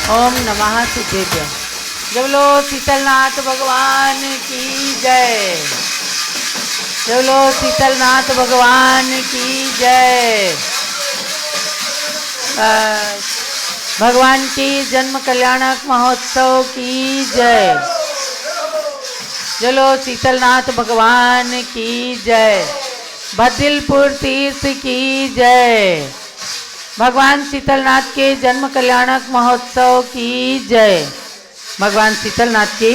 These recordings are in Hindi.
ओम नमः सिद्धेभ्य। जब लो शीतलनाथ भगवान की जय। जब लो शीतलनाथ भगवान की जय। भगवान की जन्म कल्याणक महोत्सव की जय। चलो शीतलनाथ भगवान की जय। बदिलपुर तीर्थ की जय। भगवान शीतलनाथ के जन्म कल्याणक महोत्सव की जय। भगवान शीतलनाथ की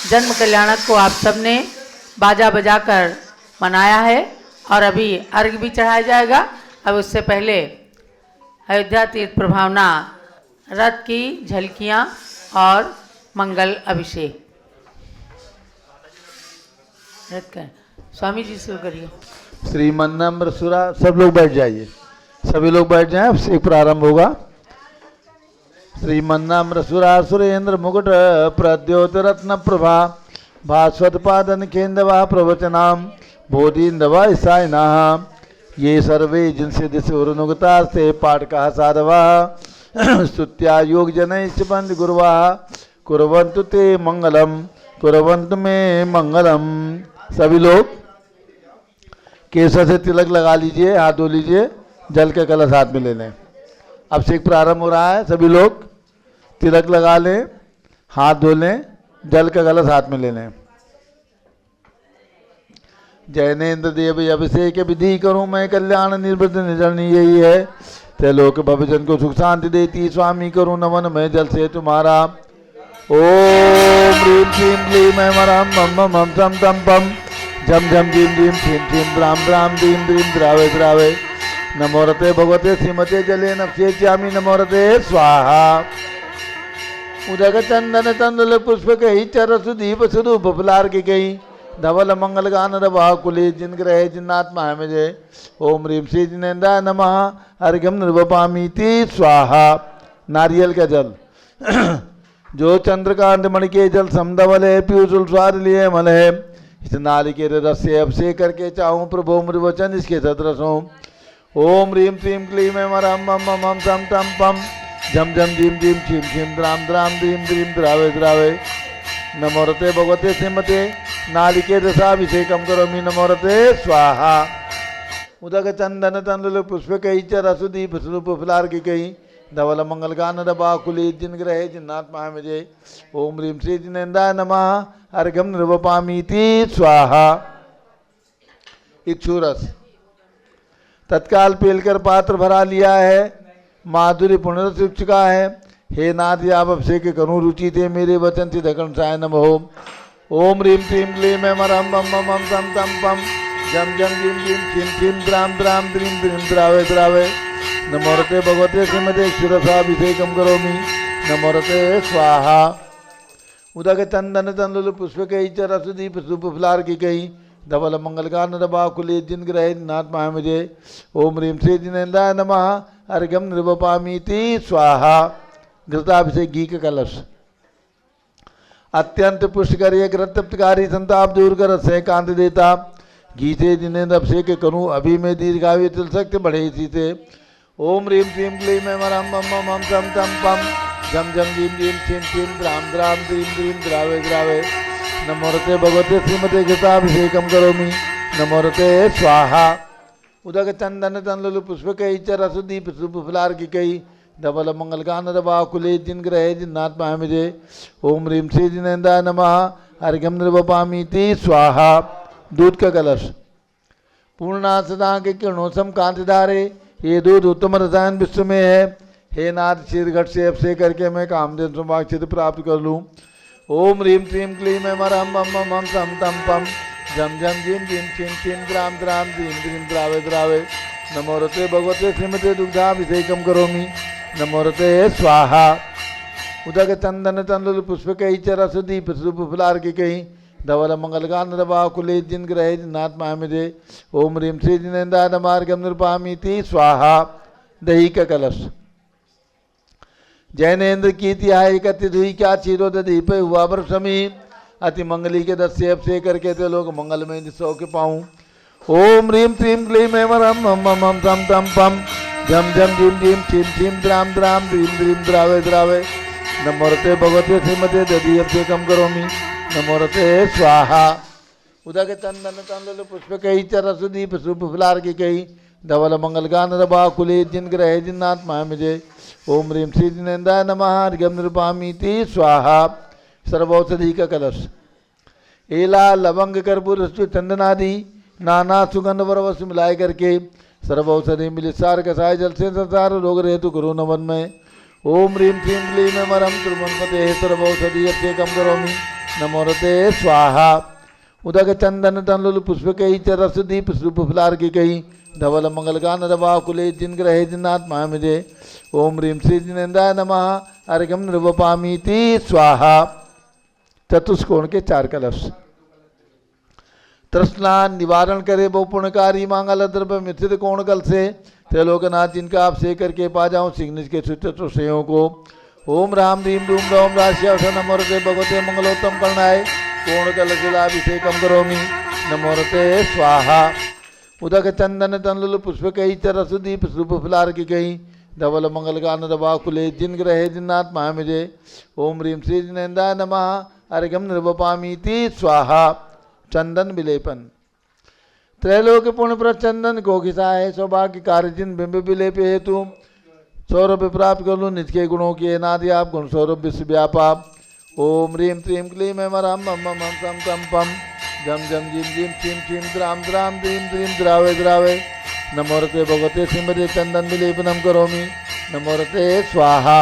जन्म कल्याणक को आप सब ने बाजा बजाकर मनाया है और अभी अर्घ भी चढ़ाया जाएगा। अब उससे पहले अयोध्या तीर्थ प्रभावना रथ की झलकियाँ और मंगल अभिषेक। रथ का स्वामी जी शुरू करिए। श्रीमन्नम्र सुरा, सब लोग बैठ जाइए, सभी लोग बैठ जाएं। अब से प्रारंभ होगा। श्रीमन्नम्र सुरा सुरेंद्र मुकुट प्रद्योत रत्न प्रभा भास्वत पादन केंद्रवा प्रवचनाम बोधिंदवा ईसाइना ये सर्वे जिनसे दिश उनुगता से पाठ का साधवा स्तुत्या योग जनैश्च बंद गुरुवा कुर्वन्तु ते मंगलम कुर्वन्तु मे मंगलम। सभी लोग केसर से तिलक लगा लीजिए, हाथ धो लीजिए, जल के कलश हाथ में ले लें। अब से प्रारंभ हो रहा है, सभी लोग तिलक लगा लें, हाथ धो लें, जल का कलश हाथ में ले लें। जैनेन्द्र देव अभिषेक विधि करूं मैं कल्याण निर्वृत्त निजरणी यही है। त्रैलोक भवजन को सुख शांति देती स्वामी करूं नमन मैं जल से तुम्हारा। ओम ह्रीं क्लीं क्लीं मैं मरम मम मम मम सम तम पम झम झम झीम झीम छीम छीम द्राम द्राम द्रीम द्रीम द्रावे द्रावे नमोरते भगवते श्रीमते जले नक्षे च्यामी नमोरते स्वाहा। उदक चंदन तंदुल पुष्प कही चरसु दीप स्वरूप फुलार की कही धवल मंगल गान रवा कुले जिन ग्रह जिन्नात्मा है मुझे। ओम ह्रीं श्री जिनेन्द्रा नमः अर्घ्यम निर्वपामीति स्वाहा। नारियल का जल जो चंद्रकांत मणि के जल समधवल है पीयूष स्वाद लिए मल है। इस नारिकेल रस से अभिषेक करके चाहूँ प्रभु मृवचन इसके सदरसों। ओम ह्रीं क्लीं क्लीं मैं मरम मम मम मम सम तम पम झम झम झीम झीम छीम छीम द्राम द्राम द्रीम द्रीम द्रावे द्रावे नमोरते भगवते श्रीमते नालिकेर रसाभिषेकम करोमि नमोरते स्वाहा। उदक चंदन तंदुल पुष्प कही च रसुदीप स्वरूप फुलार की कही धवल मंगल गान रबा कुली जिन ग्रहे जिन्नात्मा है मुझे। ओम ह्रीं श्री जिनेन्द्राय नमः अर्घ्यम निर्वपामीति स्वाहा। इक्षुरस तत्काल पेलकर पात्र भरा लिया है, माधुर्य पुण्य से चुका है। हे नाथ आप अभिषेक करूँ रुचि थे मेरे वचन से दकन साय नमः। ओम ह्रीं क्लीं क्लीं मैं मरम मम मम मम सम तम पम झम झम झीम झीम छीम छीम द्राम द्राम द्रीम द्रीम द्रावे द्रावे नमोरते भगवते श्रीमते क्षुरसाभिषेकम करोमि नमोरते स्वाहा। उदक चंदन तंदुल पुष्प कही च रसदीप सुप फुलार की कही धवल मंगल गान रबा कुले जिन ग्रह नात्मा है मुझे। ओम ह्रीं श्री जिनेन्द्राय नमः अर्घ्यम निर्वपामीति स्वाहा। घृताभिषेक घी का कलश अत्यंत पुष्ट कर एक रक्तकारी संताप दूर कर से कांत देता घी से जिनेन्द्र अभिषेक करूँ अभी मैं दीर्घायु तिल शक्ति बढ़े इसी से। ओम ह्रीं क्लीं क्लीं मैं मरम मम मम मम सम तम पम झम झम झीम झीम छीम छीम द्राम द्राम द्रीम द्रीम द्रावे द्रावे नमोरते भगवते श्रीमते घृताभिषेकम करोमि नमोरते स्वाहा। उदक चंदन तंदुल पुष्प कही च रसदीप सुप फुलार की कही धवल मंगल गान रवा कुले जिन ग्रहे जिन्नात्मा है मुझे। ओम ह्रीं श्री जिनेन्द्राय नमः अर्घ्यम निर्वपामीति स्वाहा। दूध का कलश पूर्णा सदा के किरणों सम कांति धारे ये दूध उत्तम रसायन विश्व में है। हे नाथ शीरघट से अभिषेक करके मैं कामदेव सुभाक्षित प्राप्त कर लूँ। ओम ह्रीं क्लीं क्लीं मैं मरम मम मम मम सम तम पम झम झम झीम झीम छीम छीम द्राम द्राम द्रीम द्रीम द्रावे द्रावे नमोरते भगवते श्रीमते दुग्धाभिषेकम करोमि नमोरते स्वाहा। उदक चंदन तंदुल पुष्प कही च रसदीप स्वरूप फुलार की कही धवल मंगल गान रवा कुले जिन ग्रहे जिन्नात्मा है मुझे। ओम ह्रीं श्री जिनेन्द्राय नमः अर्घ्यम निर्वपामीति स्वाहा। दही का कलश जैनेन्द्र की तिहाई एकत्रित हुई क्या क्षीरोद दीप हुआ वर्षमी अति मंगली के दस से अभिषेक करके ते लोग मंगलमय सौ के पाऊँ। ओम ह्रीं क्लीं क्लीं मैं मरम मम मम मम सम तम पम झम झम झीम झीम छीम छीम द्राम द्राम द्रीम द्रीम द्रावे द्रावे नमोरते भगवते श्रीमते दधीयप्येकं करोमि नमोरते स्वाहा उदक चंदन तंडुल पुष्प कई चरसुदीप शुभ फुलार की कई धवल मंगल गान रबा कुले जिन ग्रह जिन्नाथ मामिजे ओम ह्रीं श्री जिनेन्द्राय नमः अर्घ्यं निरूपयामि स्वाहा सर्वौषधि का कलश एला लवंग कर्पूर चंदनादि नाना सुगंध वरवस मिलाए करके सर्वौषधि मिले सार कसाय जल से संसार रोग रेतु गुरु नवन में ओम ह्रीं श्रीं क्लीं मरम त्रिमन्पते सर्वौषधि अप्येकं करोमि नमोरते स्वाहा उदक चंदन तंडुल पुष्प कई चरसदीप शुभ फुलार की कई धवल मंगल गान रवा कुले जिन ग्रहे जिन्नाथ मामिजे ओम ह्रीं श्री जिनेन्द्राय नमः अर्घ्यं निरूपयामि स्वाहा चतुष्कोण के 4 कलश तृष्णा निवारण करे वो पुण्यकारी मांगल द्रव्य मिथित कोण कल से त्रैलोकनाथ जिनका आप से करके पा जाऊं सिग्निज के सुचतुषयों को ओम राम रीम रूम रोम राशि नमोरते भगवते मंगलोत्तम करणाय कोण कलशिलाभिषेकं करोमि नमोरते स्वाहा उदक चंदन तंडुल पुष्प कई चरसुदीप शुभ फुलार की कई धवल मंगल गान रवा कुले जिन ग्रहे जिन्नाथ मामिजे ओम ह्रीं श्री जिनेन्द्राय नमः अर्घ्यं निरूपयामि स्वाहा चंदन विलेपन त्रैलोक पुण्य पर चंदन को घिसाए सौभाग्य कार्य जिन बिंब विलेप हेतु सौरभ प्राप्त कर लूँ निज के गुणों की नादि आप गुण सौरभ विश्व व्यापाप ओम ह्रीं क्लीं क्लीं मम मम मम सम तम पम जम जम जिम जिम छिम छिम द्राम द्राम द्रीम द्रीम द्रावे द्रावे नमोरते भगवते श्रीमते चंदन विलेपनम करोमि नमोरते स्वाहा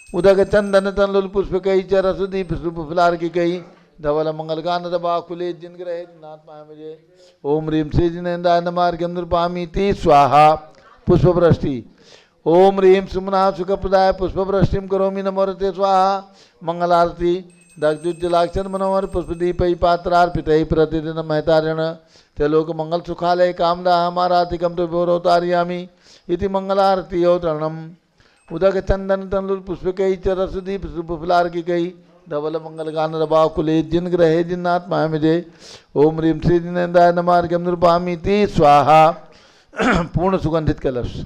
उदक चंदन तंडुल पुष्प कई चरसुदीप शुभ फुलार की कई धवल मंगल गान रबा कुले जिन ग्रहे नाथ मामिजे ओम ह्रीं श्री जिनेन्द्राय नमः अर्घ्यं निरूपयामि स्वाहा पुष्पवृष्टि ओम ह्रीं सुमना सुखप्रदाय पुष्पवृष्टिं करोमि नमोरते स्वाहा मंगलारती दग्धुज्जलाक्षर मनोहर पुष्पदीपै पात्रार्पितैः प्रतिदिन महतारिण त्रैलोक मंगल सुखालय कामदा हमारातिकं तो विभोरोतारयामि इति मंगलारती अवतरणम् उदक चंदन तंडुल पुष्प कई चरसुदीप शुभ फुलार की कई धवल मंगल गान रबा कुले जिन ग्रहे जिन्नाथ मामिजे ओम ह्रीं श्री जिनेन्द्राय नमः अर्घ्यं निरूपयामि स्वाहा पूर्ण सुगंधित कलश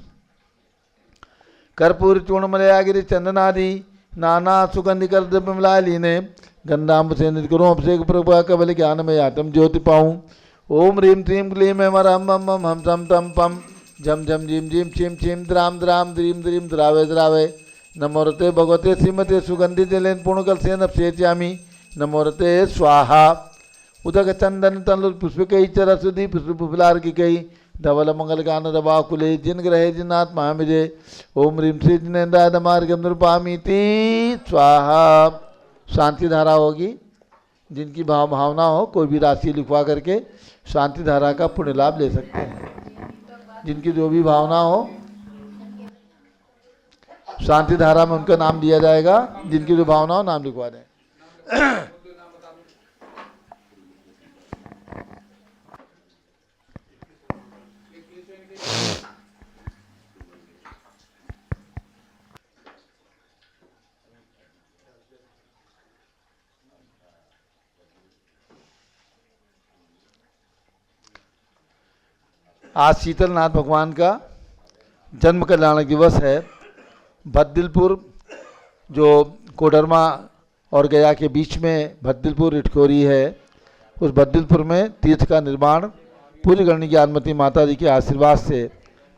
कर्पूर चूर्ण मलयागिरी चंदनादि नाना सुगंधि कर द्रव्य मिलाए लीने गंधाम्ब से निज करूँ अभिषेक प्रभा कबल ज्ञान में आत्म ज्योति पाऊँ ओम ह्रीं क्लीं क्लीं मम मम हम सम तम पम झम झम झिम झिम छिम छिम द्राम द्राम द्रीम द्रीम द्रावे द्रावे नमोरते भगवते श्रीमते सुगंधि जलेन पूर्णकल सेन अपसेच्यामि नमोरते स्वाहा उदक चंदन तंडुल पुष्प कई चरसुदीप शुभ फुलार की कई धवल मंगल गान रवा कुले जिन ग्रहे जिन्नाथ मामिजे ओम ह्रीं श्री जिनेन्द्राय नमः अर्घ्यं निरूपयामि स्वाहा शांति धारा होगी जिनकी भावना हो कोई भी राशि लिखवा करके शांति धारा का पुण्य लाभ ले सकते हैं जिनकी जो भी भावना हो शांति धारा में उनका नाम दिया जाएगा जिनकी जो भावना हो नाम लिखवा दें आज शीतलनाथ भगवान का जन्म कल्याण दिवस है। भद्दिलपुर जो कोडरमा और गया के बीच में भद्दिलपुर इटखोरी है, उस भद्दिलपुर में तीर्थ का निर्माण पूरी गणनी ज्ञानमती माता जी के आशीर्वाद से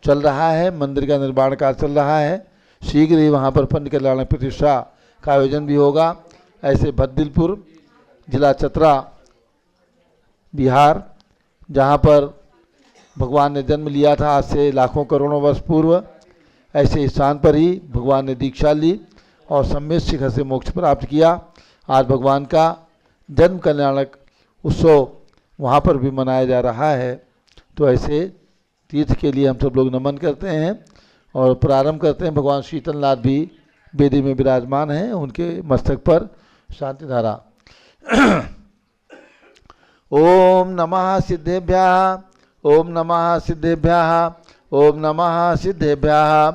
चल रहा है। मंदिर का निर्माण कार्य चल रहा है। शीघ्र ही वहाँ पर पंच कल्याण प्रतिष्ठा का आयोजन भी होगा। ऐसे भद्दिलपुर जिला चतरा बिहार, जहाँ पर भगवान ने जन्म लिया था आज से लाखों करोड़ों वर्ष पूर्व, ऐसे स्थान पर ही भगवान ने दीक्षा ली और सम्यक शिखर से मोक्ष प्राप्त किया। आज भगवान का जन्म कल्याणक उत्सव वहाँ पर भी मनाया जा रहा है। तो ऐसे तीर्थ के लिए हम सब लोग नमन करते हैं और प्रारंभ करते हैं। भगवान शीतलनाथ भी वेदी में विराजमान हैं, उनके मस्तक पर शांति धारा। ओम नमः सिद्धेभ्यः, ओम नमः सिद्धेभ्यः, ओम नमः सिद्धेभ्यः।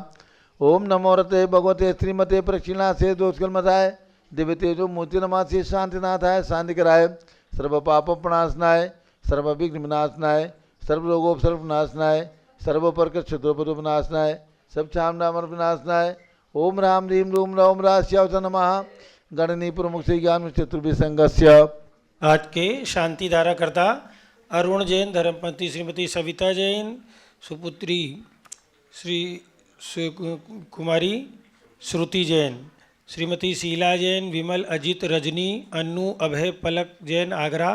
ओम नमो रते भगवते श्रीमते प्रक्षिणा से दोषकल मताय दिव्य तेजो मूर्ति नमासी शांतिनाथाय शांति कराय सर्व पाप प्रणाशनाय सर्व विघ्न विनाशनाय सर्व रोगोपसर्ग विनाशनाय सर्व प्रकृत क्षत्रोपद विनाशनाय सब छामनामर विनाशनाय। ओम राम रीम रूम रौम राश्यावत नमः गणनी प्रमुख से ज्ञान चतुर्भिसंगस्य। आज के शांति धारा करता अरुण जैन, धर्मपत्नी श्रीमती सविता जैन, सुपुत्री श्री कुमारी श्रुति जैन, श्रीमती शीला जैन, विमल अजित रजनी, अन्नू अभय पलक जैन आगरा,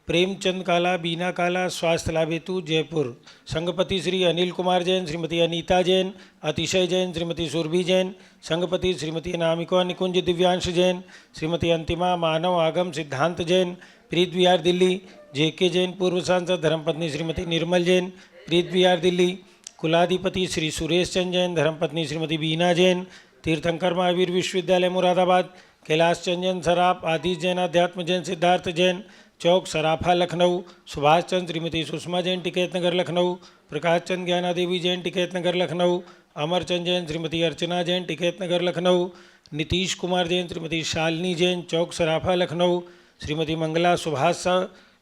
प्रेमचंद काला, बीना काला, स्वास्थ्य लाभ हेतु जयपुर, संघपति श्री अनिल कुमार जैन, श्रीमती अनीता जैन, अतिशय जैन, श्रीमती सुरभि जैन, संघपति श्रीमती अनामिका निकुंज दिव्यांश जैन, श्रीमती अंतिमा मानव आगम सिद्धांत जैन, प्रीत विहार दिल्ली, जेके जैन, पूर्व सांसद, धर्मपत्नी श्रीमती निर्मल जैन, प्रीत विहार दिल्ली, कुलाधिपति श्री सुरेश चंद जैन, धर्मपत्नी श्रीमती बीना जैन, तीर्थंकर महावीर विश्वविद्यालय मुरादाबाद, कैलाश चंद जैन सराफ, आदिश जैन, अध्यात्म जैन, सिद्धार्थ जैन चौक सराफा लखनऊ, सुभाष चंद श्रीमती सुषमा जैन टिकैत नगर लखनऊ, प्रकाश चंद ज्ञाना देवी जैन टिकैत नगर लखनऊ, अमर चंद जैन श्रीमती अर्चना जैन टिकैत नगर लखनऊ, नीतीश कुमार जैन श्रीमती शालिनी जैन चौक सराफा लखनऊ, श्रीमती मंगला सुभाष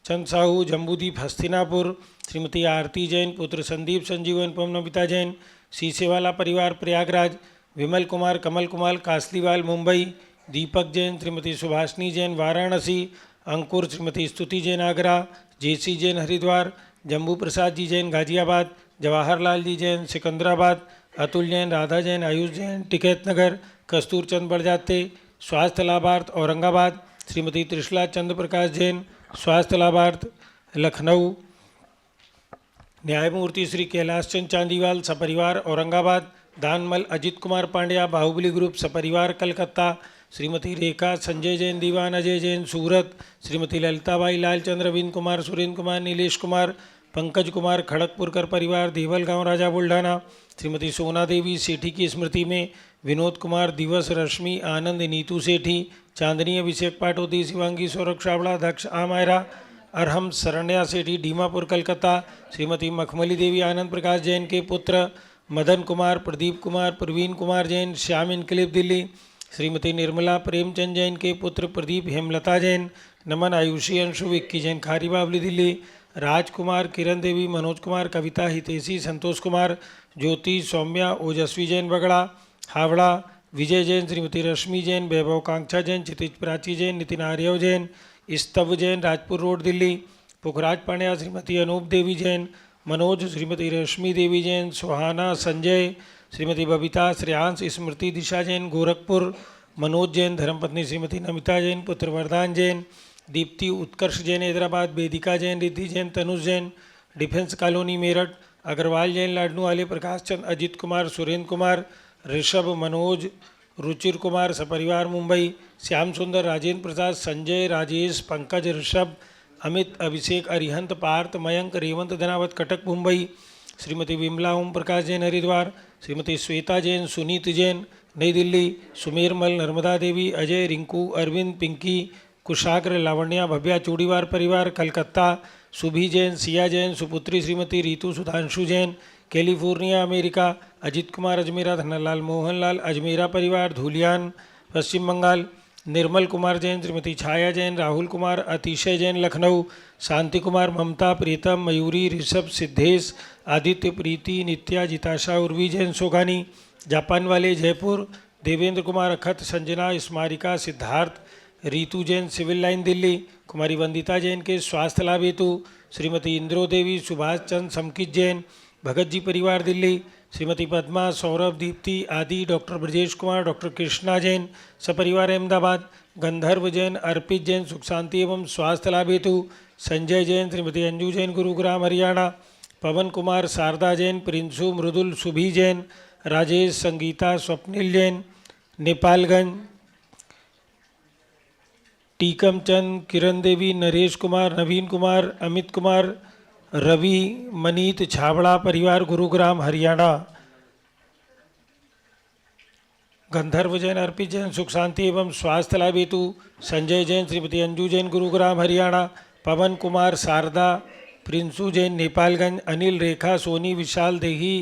चंद साहू जम्बूदीप हस्तिनापुर, श्रीमती आरती जैन, पुत्र संदीप संजीवन नमिता जैन, सीसेवाला परिवार प्रयागराज, विमल कुमार कमल कुमार कासलीवाल मुंबई, दीपक जैन श्रीमती सुभाषिनी जैन वाराणसी, अंकुर श्रीमती स्तुति जैन आगरा, जेसी जैन हरिद्वार, जम्बू प्रसाद जी जैन गाजियाबाद, जवाहरलाल जी जैन सिकंदराबाद, अतुल जैन, राधा जैन, आयुष जैन टिकैत नगर, कस्तूर चंद बड़जाते, स्वास्थ्य लाभार्थ औरंगाबाद, श्रीमती त्रिशला चंद्र प्रकाश जैन, स्वास्थ्य लाभार्थ लखनऊ, न्यायमूर्ति श्री कैलाश चंद चांदीवाल सपरिवार औरंगाबाद, दानमल अजित कुमार पांड्या बाहुबली ग्रुप सपरिवार कलकत्ता, श्रीमती रेखा संजय जैन दीवान अजय जैन सूरत, श्रीमती ललिताबाई लालचंद्र रविंद्र कुमार सुरेंद्र कुमार नीलेश कुमार पंकज कुमार खड़गपुरकर परिवार देवल गांव राजा बुल्ढाना, श्रीमती सोना देवी सेठी की स्मृति में विनोद कुमार दिवस रश्मि आनंद नीतू सेठी, चांदनी अभिषेक पाटोदी शिवांगी सौरभ छावड़ा दक्ष आमायरा अरहम शरण्या सेठी डीमापुर कलकत्ता, श्रीमती मखमली देवी आनंद प्रकाश जैन के पुत्र मदन कुमार प्रदीप कुमार प्रवीण कुमार जैन श्याम इनकलिब दिल्ली, श्रीमती निर्मला प्रेमचंद जैन के पुत्र प्रदीप हेमलता जैन, नमन आयुषी अंशु विक्की जैन खारी बावली दिल्ली, राजकुमार किरण देवी मनोज कुमार कविता हितेशी संतोष कुमार ज्योति सौम्या ओजस्वी जैन बगड़ा हावड़ा, विजय जैन श्रीमती रश्मि जैन वैभव कांक्षा जैन क्षितिज प्राची जैन नितिन आर्यव जैन स्तव जैन राजपुर रोड दिल्ली, पुखराज पांड्या श्रीमती अनूप देवी जैन, मनोज श्रीमती रश्मि देवी जैन, सुहाना संजय श्रीमती बबीता श्रेयांश स्मृति दिशा जैन गोरखपुर, मनोज जैन धर्मपत्नी श्रीमती नमिता जैन पुत्र वरदान जैन, दीप्ति उत्कर्ष जैन हैदराबाद, वेदिका जैन रिद्धि जैन तनुज जैन डिफेंस कॉलोनी मेरठ, अग्रवाल जैन लाडनू वाले प्रकाश चंद अजित कुमार सुरेंद्र कुमार ऋषभ मनोज रुचिर कुमार सपरिवार मुंबई, श्याम सुंदर राजेंद्र प्रसाद संजय राजेश पंकज ऋषभ अमित अभिषेक अरिहंत पार्थ मयंक रेवंत धनावत कटक मुंबई, श्रीमती विमला ओम प्रकाश जैन हरिद्वार, श्रीमती श्वेता जैन सुनीत जैन नई दिल्ली, सुमेरमल नर्मदा देवी अजय रिंकू अरविंद पिंकी कुशाग्र लावण्या भव्या चूड़ीवार परिवार कलकत्ता, सुभी जैन सिया जैन सुपुत्री श्रीमती रीतू सुधांशु जैन कैलिफोर्निया अमेरिका, अजित कुमार अजमेरा धनलाल मोहनलाल अजमेरा परिवार धूलियान पश्चिम बंगाल, निर्मल कुमार जैन श्रीमती छाया जैन राहुल कुमार अतिशय जैन लखनऊ, शांति कुमार ममता प्रीतम मयूरी ऋषभ सिद्धेश आदित्य प्रीति नित्या जिताशा उर्वी जैन सोगानी, जापान वाले जयपुर, देवेंद्र कुमार अखत संजना स्मारिका सिद्धार्थ रीतू जैन सिविल लाइन दिल्ली, कुमारी वंदिता जैन के स्वास्थ्य लाभ हेतु, श्रीमती इंद्रो देवी सुभाष चंद समकित जैन भगत जी परिवार दिल्ली, श्रीमती पद्मा सौरभ दीप्ति आदि, डॉक्टर ब्रजेश कुमार डॉक्टर कृष्णा जैन सपरिवार अहमदाबाद, गंधर्व जैन अर्पित जैन सुख शांति एवं स्वास्थ्य लाभ हेतु, संजय जैन श्रीमती अंजू जैन गुरुग्राम हरियाणा, पवन कुमार शारदा जैन प्रिंसू मृदुल सुभी जैन राजेश संगीता स्वप्निल जैन नेपालगंज, टीकम चंद किरण देवी नरेश कुमार नवीन कुमार अमित कुमार रवि मनीत छाबड़ा परिवार गुरुग्राम हरियाणा, गंधर्व जैन अर्पित जैन सुख शांति एवं स्वास्थ्य लाभ हेतु, संजय जैन श्रीमती अंजू जैन गुरुग्राम हरियाणा, पवन कुमार शारदा प्रिंसू जैन नेपालगंज, अनिल रेखा सोनी विशाल देही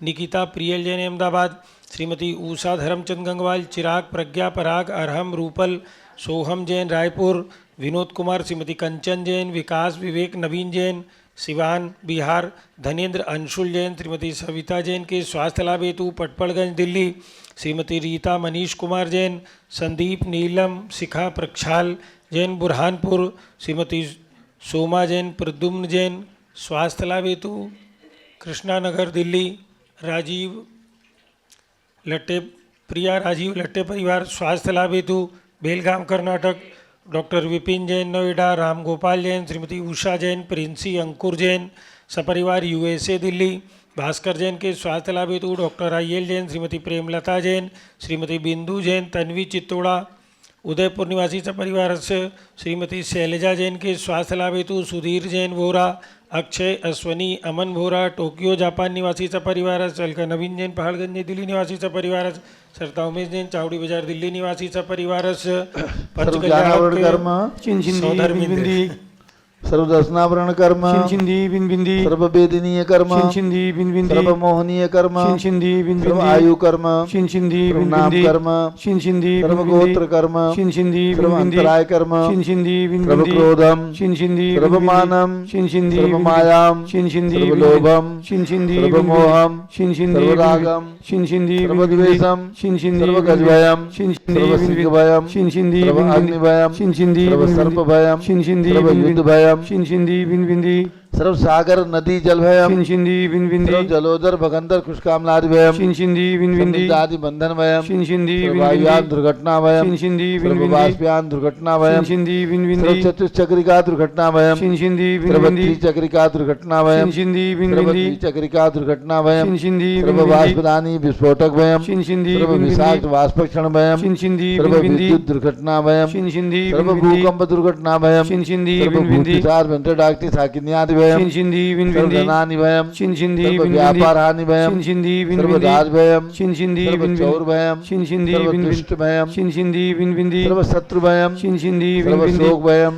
निकिता प्रियल जैन अहमदाबाद, श्रीमती ऊषा धर्मचंद गंगवाल चिराग प्रज्ञा पराग अरहम रूपल सोहम जैन रायपुर, विनोद कुमार श्रीमती कंचन जैन विकास विवेक नवीन जैन सिवान बिहार, धनेन्द्र अंशुल जैन श्रीमती सविता जैन के स्वास्थ्य लाभ हेतु पटपड़गंज दिल्ली, श्रीमती रीता मनीष कुमार जैन, संदीप नीलम शिखा प्रक्षाल जैन बुरहानपुर, श्रीमती सोमा जैन प्रद्युम्न जैन स्वास्थ्य लाभ हेतु कृष्णा नगर दिल्ली, राजीव लट्टे प्रिया राजीव लट्टे परिवार स्वास्थ्य लाभ हेतु बेलगाम कर्नाटक, डॉक्टर विपिन जैन नोएडा, राम गोपाल जैन, श्रीमती उषा जैन, प्रिंसी अंकुर जैन सपरिवार यूएसए दिल्ली, भास्कर जैन के स्वास्थ्य लाभ हेतु डॉक्टर आईएल जैन, श्रीमती प्रेमलता जैन, श्रीमती बिंदु जैन, तन्वी चित्तोड़ा, उदयपुर निवासी सपरिवार से श्रीमती शैलजा जैन के स्वास्थ्य लाभ हेतु सुधीर जैन वोरा, अक्षय अश्वनी अमन वोरा, टोक्यो जापान निवासी सपरिवार, अलका नवीन जैन पहाड़गंज दिल्ली निवासी सपरिवार, सरता उमेश जैन चावड़ी बाजार दिल्ली निवासी सपरिवार, सर्वज्ञानावरण कर्म सर्वदर्शनावरण कर्म सर्ववेदनीय कर्म सर्वमोहनीय कर्म सर्वायु कर्म सर्वनाम कर्म सर्वगोत्र कर्म सर्वांतराय कर्म सर्वक्रोधम सर्वमानम सर्वमायाम सर्वलोभम सर्वमोहम सर्वरागम सर्वद्वेषम सर्वगजभयम सर्वसिंहभयम सर्वाग्निभयम सर्वसर्पभयम सर्वयुद्धभयम सर्व सागर नदी जल भयम सर्व जलोदर भगंदर खुशकामलादि भयम आदि बंधन भयम वायुयान दुर्घटना भयम वाष्पयान दुर्घटना भयम चतुश्चक्रिका दुर्घटना भयम त्रिचक्रिका दुर्घटना भयम चक्रिका दुर्घटना भयम वाष्पदानी विस्फोटक भयम विषाक्त वाष्पक्षण भयम विद्युत दुर्घटना भयम भूकंप दुर्घटना भयम डाक्टी साकिन्यादि भयम धनानि भयम व्यापार हानि भयम राज भयम चौर भयम दुष्ट भयम शत्रु भयम शोक भयम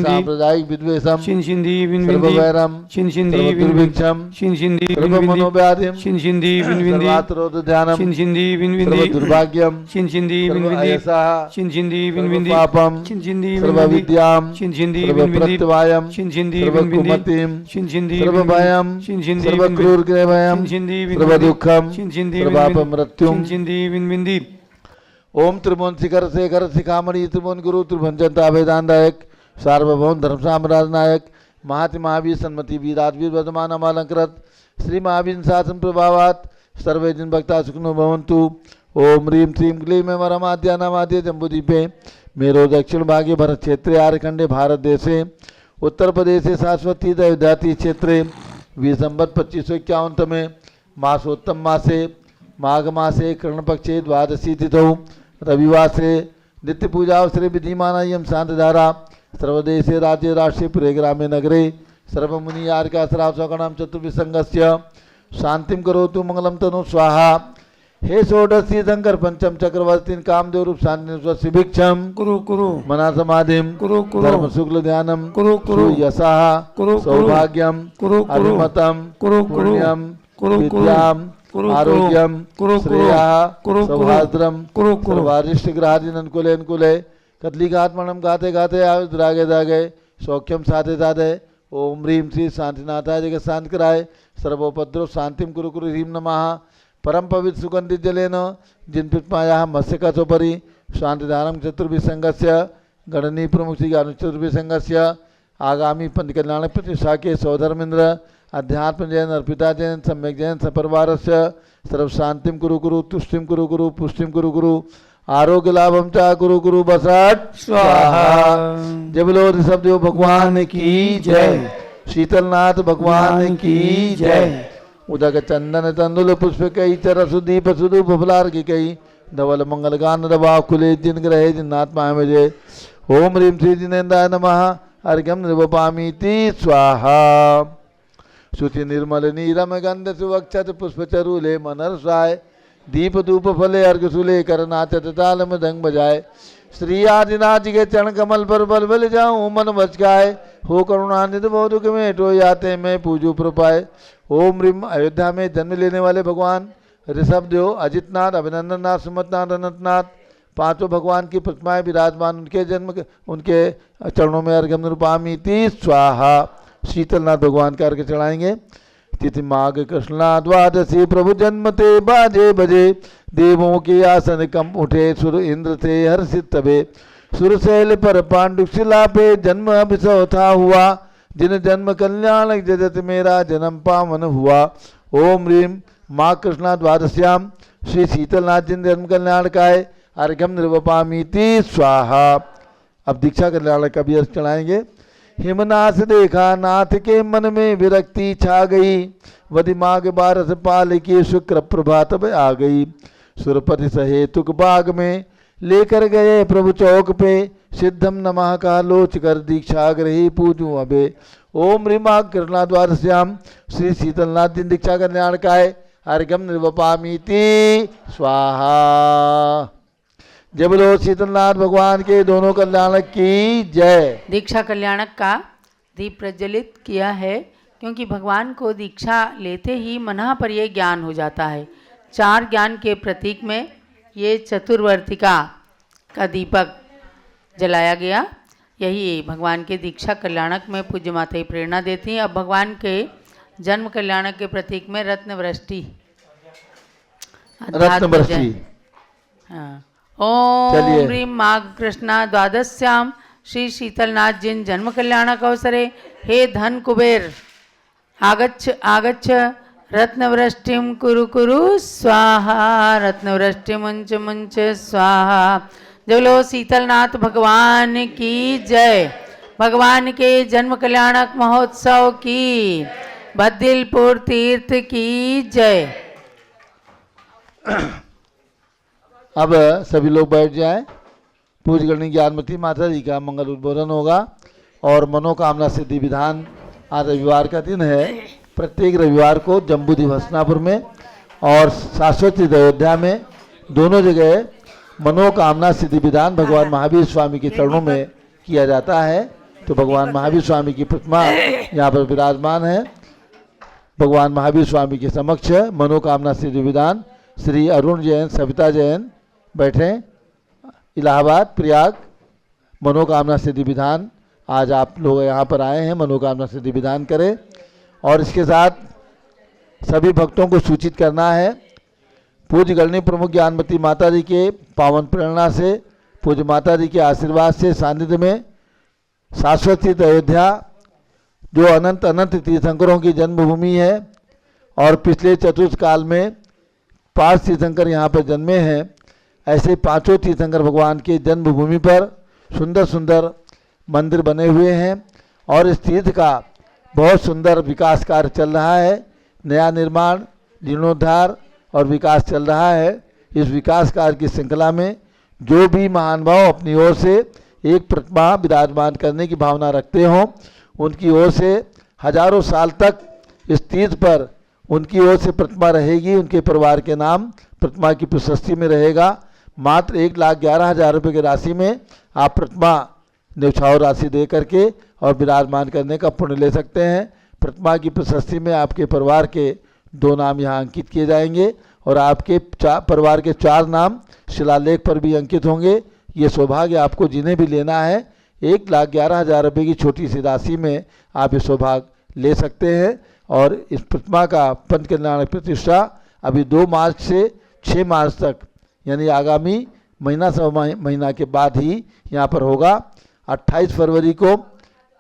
सांप्रदायिक विद्वेषम वैरम दुर्भिक्षम मनोव्याधिम ध्यानम दुर्भाग्यम पापम सर्वविद्याम सर्वप्रत्यवायम सर्वकुमतिम सर्वभयम सर्वक्रूरग्रहभयम सर्वदुःखम सर्वापमृत्युम ओम त्रिभुवन शिखर शेखर शिखामणि त्रिभुवन गुरु त्रिभुवन जनता वेदांतायक सार्वभौम धर्म साम्राज्य नायक महाति महावीर सन्मति वीराजवीर वर्धमान अमालंकृत श्री महावीर शासन प्रभावात सर्वे जन भक्ता सुखनो भवन्तु। ओम ह्रीं श्रीं क्लीं में वरमाद्या नमाद्य जम्बूदीपे मेरो दक्षिण भागे भरत क्षेत्रे आर्यखंडे भारत देशे उत्तर प्रदेशे शाश्वती दयाति क्षेत्रे विसंवत 2551 में मासोत्तम मासे माघ मासे कृष्णपक्षे द्वादशी तिथौ रविवासरे नित्य पूजा अवसरे विधिमानायम शांतधारा सर्वदेशे राज्ये राष्ट्रे पुरे ग्रामे नगरे सर्वमुनि आर्का सरावसगणम चतुर्विसंगस्य शांतिम करोतु मंगलम तनु स्वाहा। हे षोडशी शंकर पंचम चक्रवर्ती कामदेव रूप शांति भिक्षम कुरु कुरु मना समाधिम कुरु कुरु धर्म शुक्ल ध्यानम कुरु कुरु यशः कुरु सौभाग्यम कुरु कुरु अभिमतम कुरु कुरु पुण्यम कुरु विद्याम कुरु आरोग्यम कुरु श्रेयः कुरु सौभाद्रम कुरु कुरु सर्वारिष्ट ग्रहादीन अनुकूले अनुकूले कदलीघात्मणम गाते गाते आयुर्दागे दागे सौख्यम साधे साधे ओम ह्रीं श्री शांतिनाथाय जगत शांति कराय सर्वोपद्रव शांतिम कुरु कुरु ह्रीं नमः परम पवित्र सुगंधित जलेन जिन पिष्माया मत्स्यकथोपरि शांतिधारम चतुर्भिसंगस्य गणनी प्रमुख श्री चतुर्भिसंगस्य आगामी पंथ कल्याण प्रतिष्ठा के सौधर्मेन्द्र अध्यात्म जैन अर्पिता जैन सम्यक जैन सपरिवार से सर्व शांतिम कुरु कुरु तुष्टिम कुरु कुरु पुष्टिम कुरु कुरु आरोग्य लाभम चा कुरु कुरु बसट स्वाहा। जय बोलो ऋषभदेव भगवान की जय, शीतलनाथ भगवान की जय। उदक चंदन तंदुल पुष्प कई चरसुदीप सुदु फलार की कई धवल मंगल गान दबा खुले जिन ग्रहे जिन्नात्मा में जय। ओम ह्रीं श्री जिनेन्द्राय नमः अर्घ्यम निर्वपामीति स्वाहा। शुचि निर्मल नीरम गंध सुवक्षत पुष्प चरुले मनरसाय दीप धूप फले अर्घ सुले कर नाचत ताल मृदंग बजाए। श्री आदिनाथ जी के चरण कमल पर बल बल जाऊं मन बचकाए हो करुणानिध बहु में टो याते मैं पूजू प्रपाए। ओम ह्रीं अयोध्या में जन्म लेने वाले भगवान ऋषभदेव अजितनाथ अभिनंदननाथ सुमतनाथ अनंतनाथ पांचों भगवान की प्रतिमाएं विराजमान उनके जन्म उनके चरणों में अर्घ्यम निरूपामीति स्वाहा। शीतलनाथ भगवान के अर्घ्य चढ़ाएंगे। तिथि माघ कृष्णा द्वादशी प्रभु जन्म ते बाजे बजे देवों के आसन कम उठे सुर इंद्र थे हर्षित तबे सुरशैल पर पांडुशिला पे जन्म अभिसव था हुआ जिन जन्म कल्याण जगत मेरा जन्म पावन हुआ। ओम ह्रीम माँ कृष्णा द्वादश्याम श्री शीतलनाथ जिन जन्म कल्याण काय अर्घ्यम निर्वपामीति स्वाहा। अब दीक्षा कल्याण का भी अर्घ चढ़ाएंगे। हिमनाथ देखा नाथ के मन में विरक्ति छा गई वधि माघ बारस पाल की शुक्र प्रभात में आ गई। सुरपति सहेतुक बाग में लेकर गए प्रभु चौक पे सिद्धम नमः का लोच कर दीक्षा ग्रही पूजू अबे। ओम ह्रीमा कृष्णा द्वादश्याम श्री शीतलनाथ दिन दीक्षा कल्याण काय अर्घ्यम निर्वपामीति स्वाहा। जय बोलो शीतलनाथ भगवान के दोनों कल्याणक की जय। दीक्षा कल्याणक का दीप प्रज्वलित किया है क्योंकि भगवान को दीक्षा लेते ही मना पर यह ज्ञान हो जाता है। 4 ज्ञान के प्रतीक में ये चतुर्वर्तिका का दीपक जलाया गया। यही भगवान के दीक्षा कल्याणक में पूज्य माता ही प्रेरणा देती हैं। अब भगवान के जन्म कल्याणक के प्रतीक में रत्न वृष्टि हाँ। ओम ह्रीं माघ कृष्णा द्वादश्याम श्री शीतलनाथ जिन जन्म कल्याणक अवसरे हे धन कुबेर आगच्छ आगच्छ रत्नवृष्टिम कुरु कुरु स्वाहा रत्नवृष्टि मुंच मुंच स्वाहा। जय शीतलनाथ भगवान की जय। भगवान के जन्म कल्याणक महोत्सव की बद्दिलपुर तीर्थ की जय। अब सभी लोग बैठ जाएं। पूज्य गणनी ज्ञानमती माता जी का मंगल उद्बोधन होगा और मनोकामना सिद्धि विधान आज रविवार का दिन है। प्रत्येक रविवार को जम्बूद्वीप हसनापुर में और शाश्वती अयोध्या में दोनों जगह मनोकामना सिद्धि विधान भगवान महावीर स्वामी के चरणों में किया जाता है। तो भगवान महावीर स्वामी की प्रतिमा यहाँ पर विराजमान है। भगवान महावीर स्वामी के समक्ष मनोकामना सिद्धि विधान श्री अरुण जैन सविता जैन बैठे इलाहाबाद प्रयाग मनोकामना सिद्धि विधान आज आप लोग यहाँ पर आए हैं मनोकामना सिद्धि विधान करें। और इसके साथ सभी भक्तों को सूचित करना है पूज्य गणनी प्रमुख ज्ञानमती माता जी के पावन प्रेरणा से पूज्य माता जी के आशीर्वाद से सानिध्य में शाश्वती अयोध्या जो अनंत अनंत तीर्थंकरों की जन्मभूमि है और पिछले चतुर्थ काल में 5 तीर्थंकर यहाँ पर जन्मे हैं। ऐसे 5 तीर्थंकर भगवान के जन्मभूमि पर सुंदर सुंदर मंदिर बने हुए हैं और इस तीर्थ का बहुत सुंदर विकास कार्य चल रहा है। नया निर्माण जीर्णोद्धार और विकास चल रहा है। इस विकास कार्य की श्रृंखला में जो भी महानुभाव अपनी ओर से एक प्रतिमा विराजमान करने की भावना रखते हों उनकी ओर से हजारों साल तक इस तीर्थ पर उनकी ओर से प्रतिमा रहेगी। उनके परिवार के नाम प्रतिमा की प्रशस्ति में रहेगा। मात्र 1,11,000 रुपये की राशि में आप प्रतिमा न्यौछावर राशि दे करके और विराजमान करने का पुण्य ले सकते हैं। प्रतिमा की प्रशस्ति में आपके परिवार के 2 नाम यहाँ अंकित किए जाएंगे और आपके परिवार के 4 नाम शिलालेख पर भी अंकित होंगे। ये सौभाग्य आपको जिन्हें भी लेना है 1,11,000 रुपये की छोटी सी राशि में आप ये सौभाग्य ले सकते हैं। और इस प्रतिमा का पंच कल्याण प्रतिष्ठा अभी 2 मार्च से 6 मार्च तक यानी आगामी महीना सवा महीना के बाद ही यहाँ पर होगा। 28 फरवरी को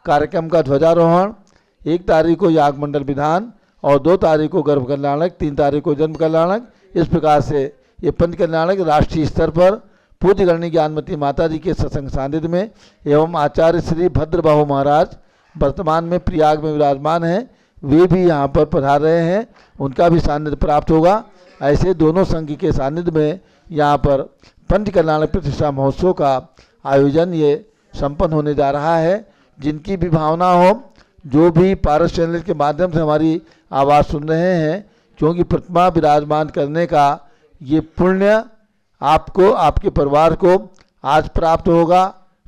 कार्यक्रम का ध्वजारोहण, 1 तारीख को याग मंडल विधान और 2 तारीख को गर्भ कल्याणक, 3 तारीख को जन्म कल्याणक। इस प्रकार से ये पंच कल्याणक राष्ट्रीय स्तर पर पूज्य गणनी ज्ञानमती माता जी के सत्संग सानिध्य में एवं आचार्य श्री भद्रबाहु महाराज वर्तमान में प्रयाग में विराजमान हैं, वे भी यहाँ पर पधार रहे हैं, उनका भी सानिध्य प्राप्त होगा। ऐसे दोनों संघ के सानिध्य में यहाँ पर पंच कल्याण प्रतिष्ठा महोत्सव का आयोजन ये संपन्न होने जा रहा है। जिनकी भी भावना हो, जो भी पारस चैनल के माध्यम से हमारी आवाज़ सुन रहे हैं, क्योंकि प्रतिमा विराजमान करने का ये पुण्य आपको आपके परिवार को आज प्राप्त होगा।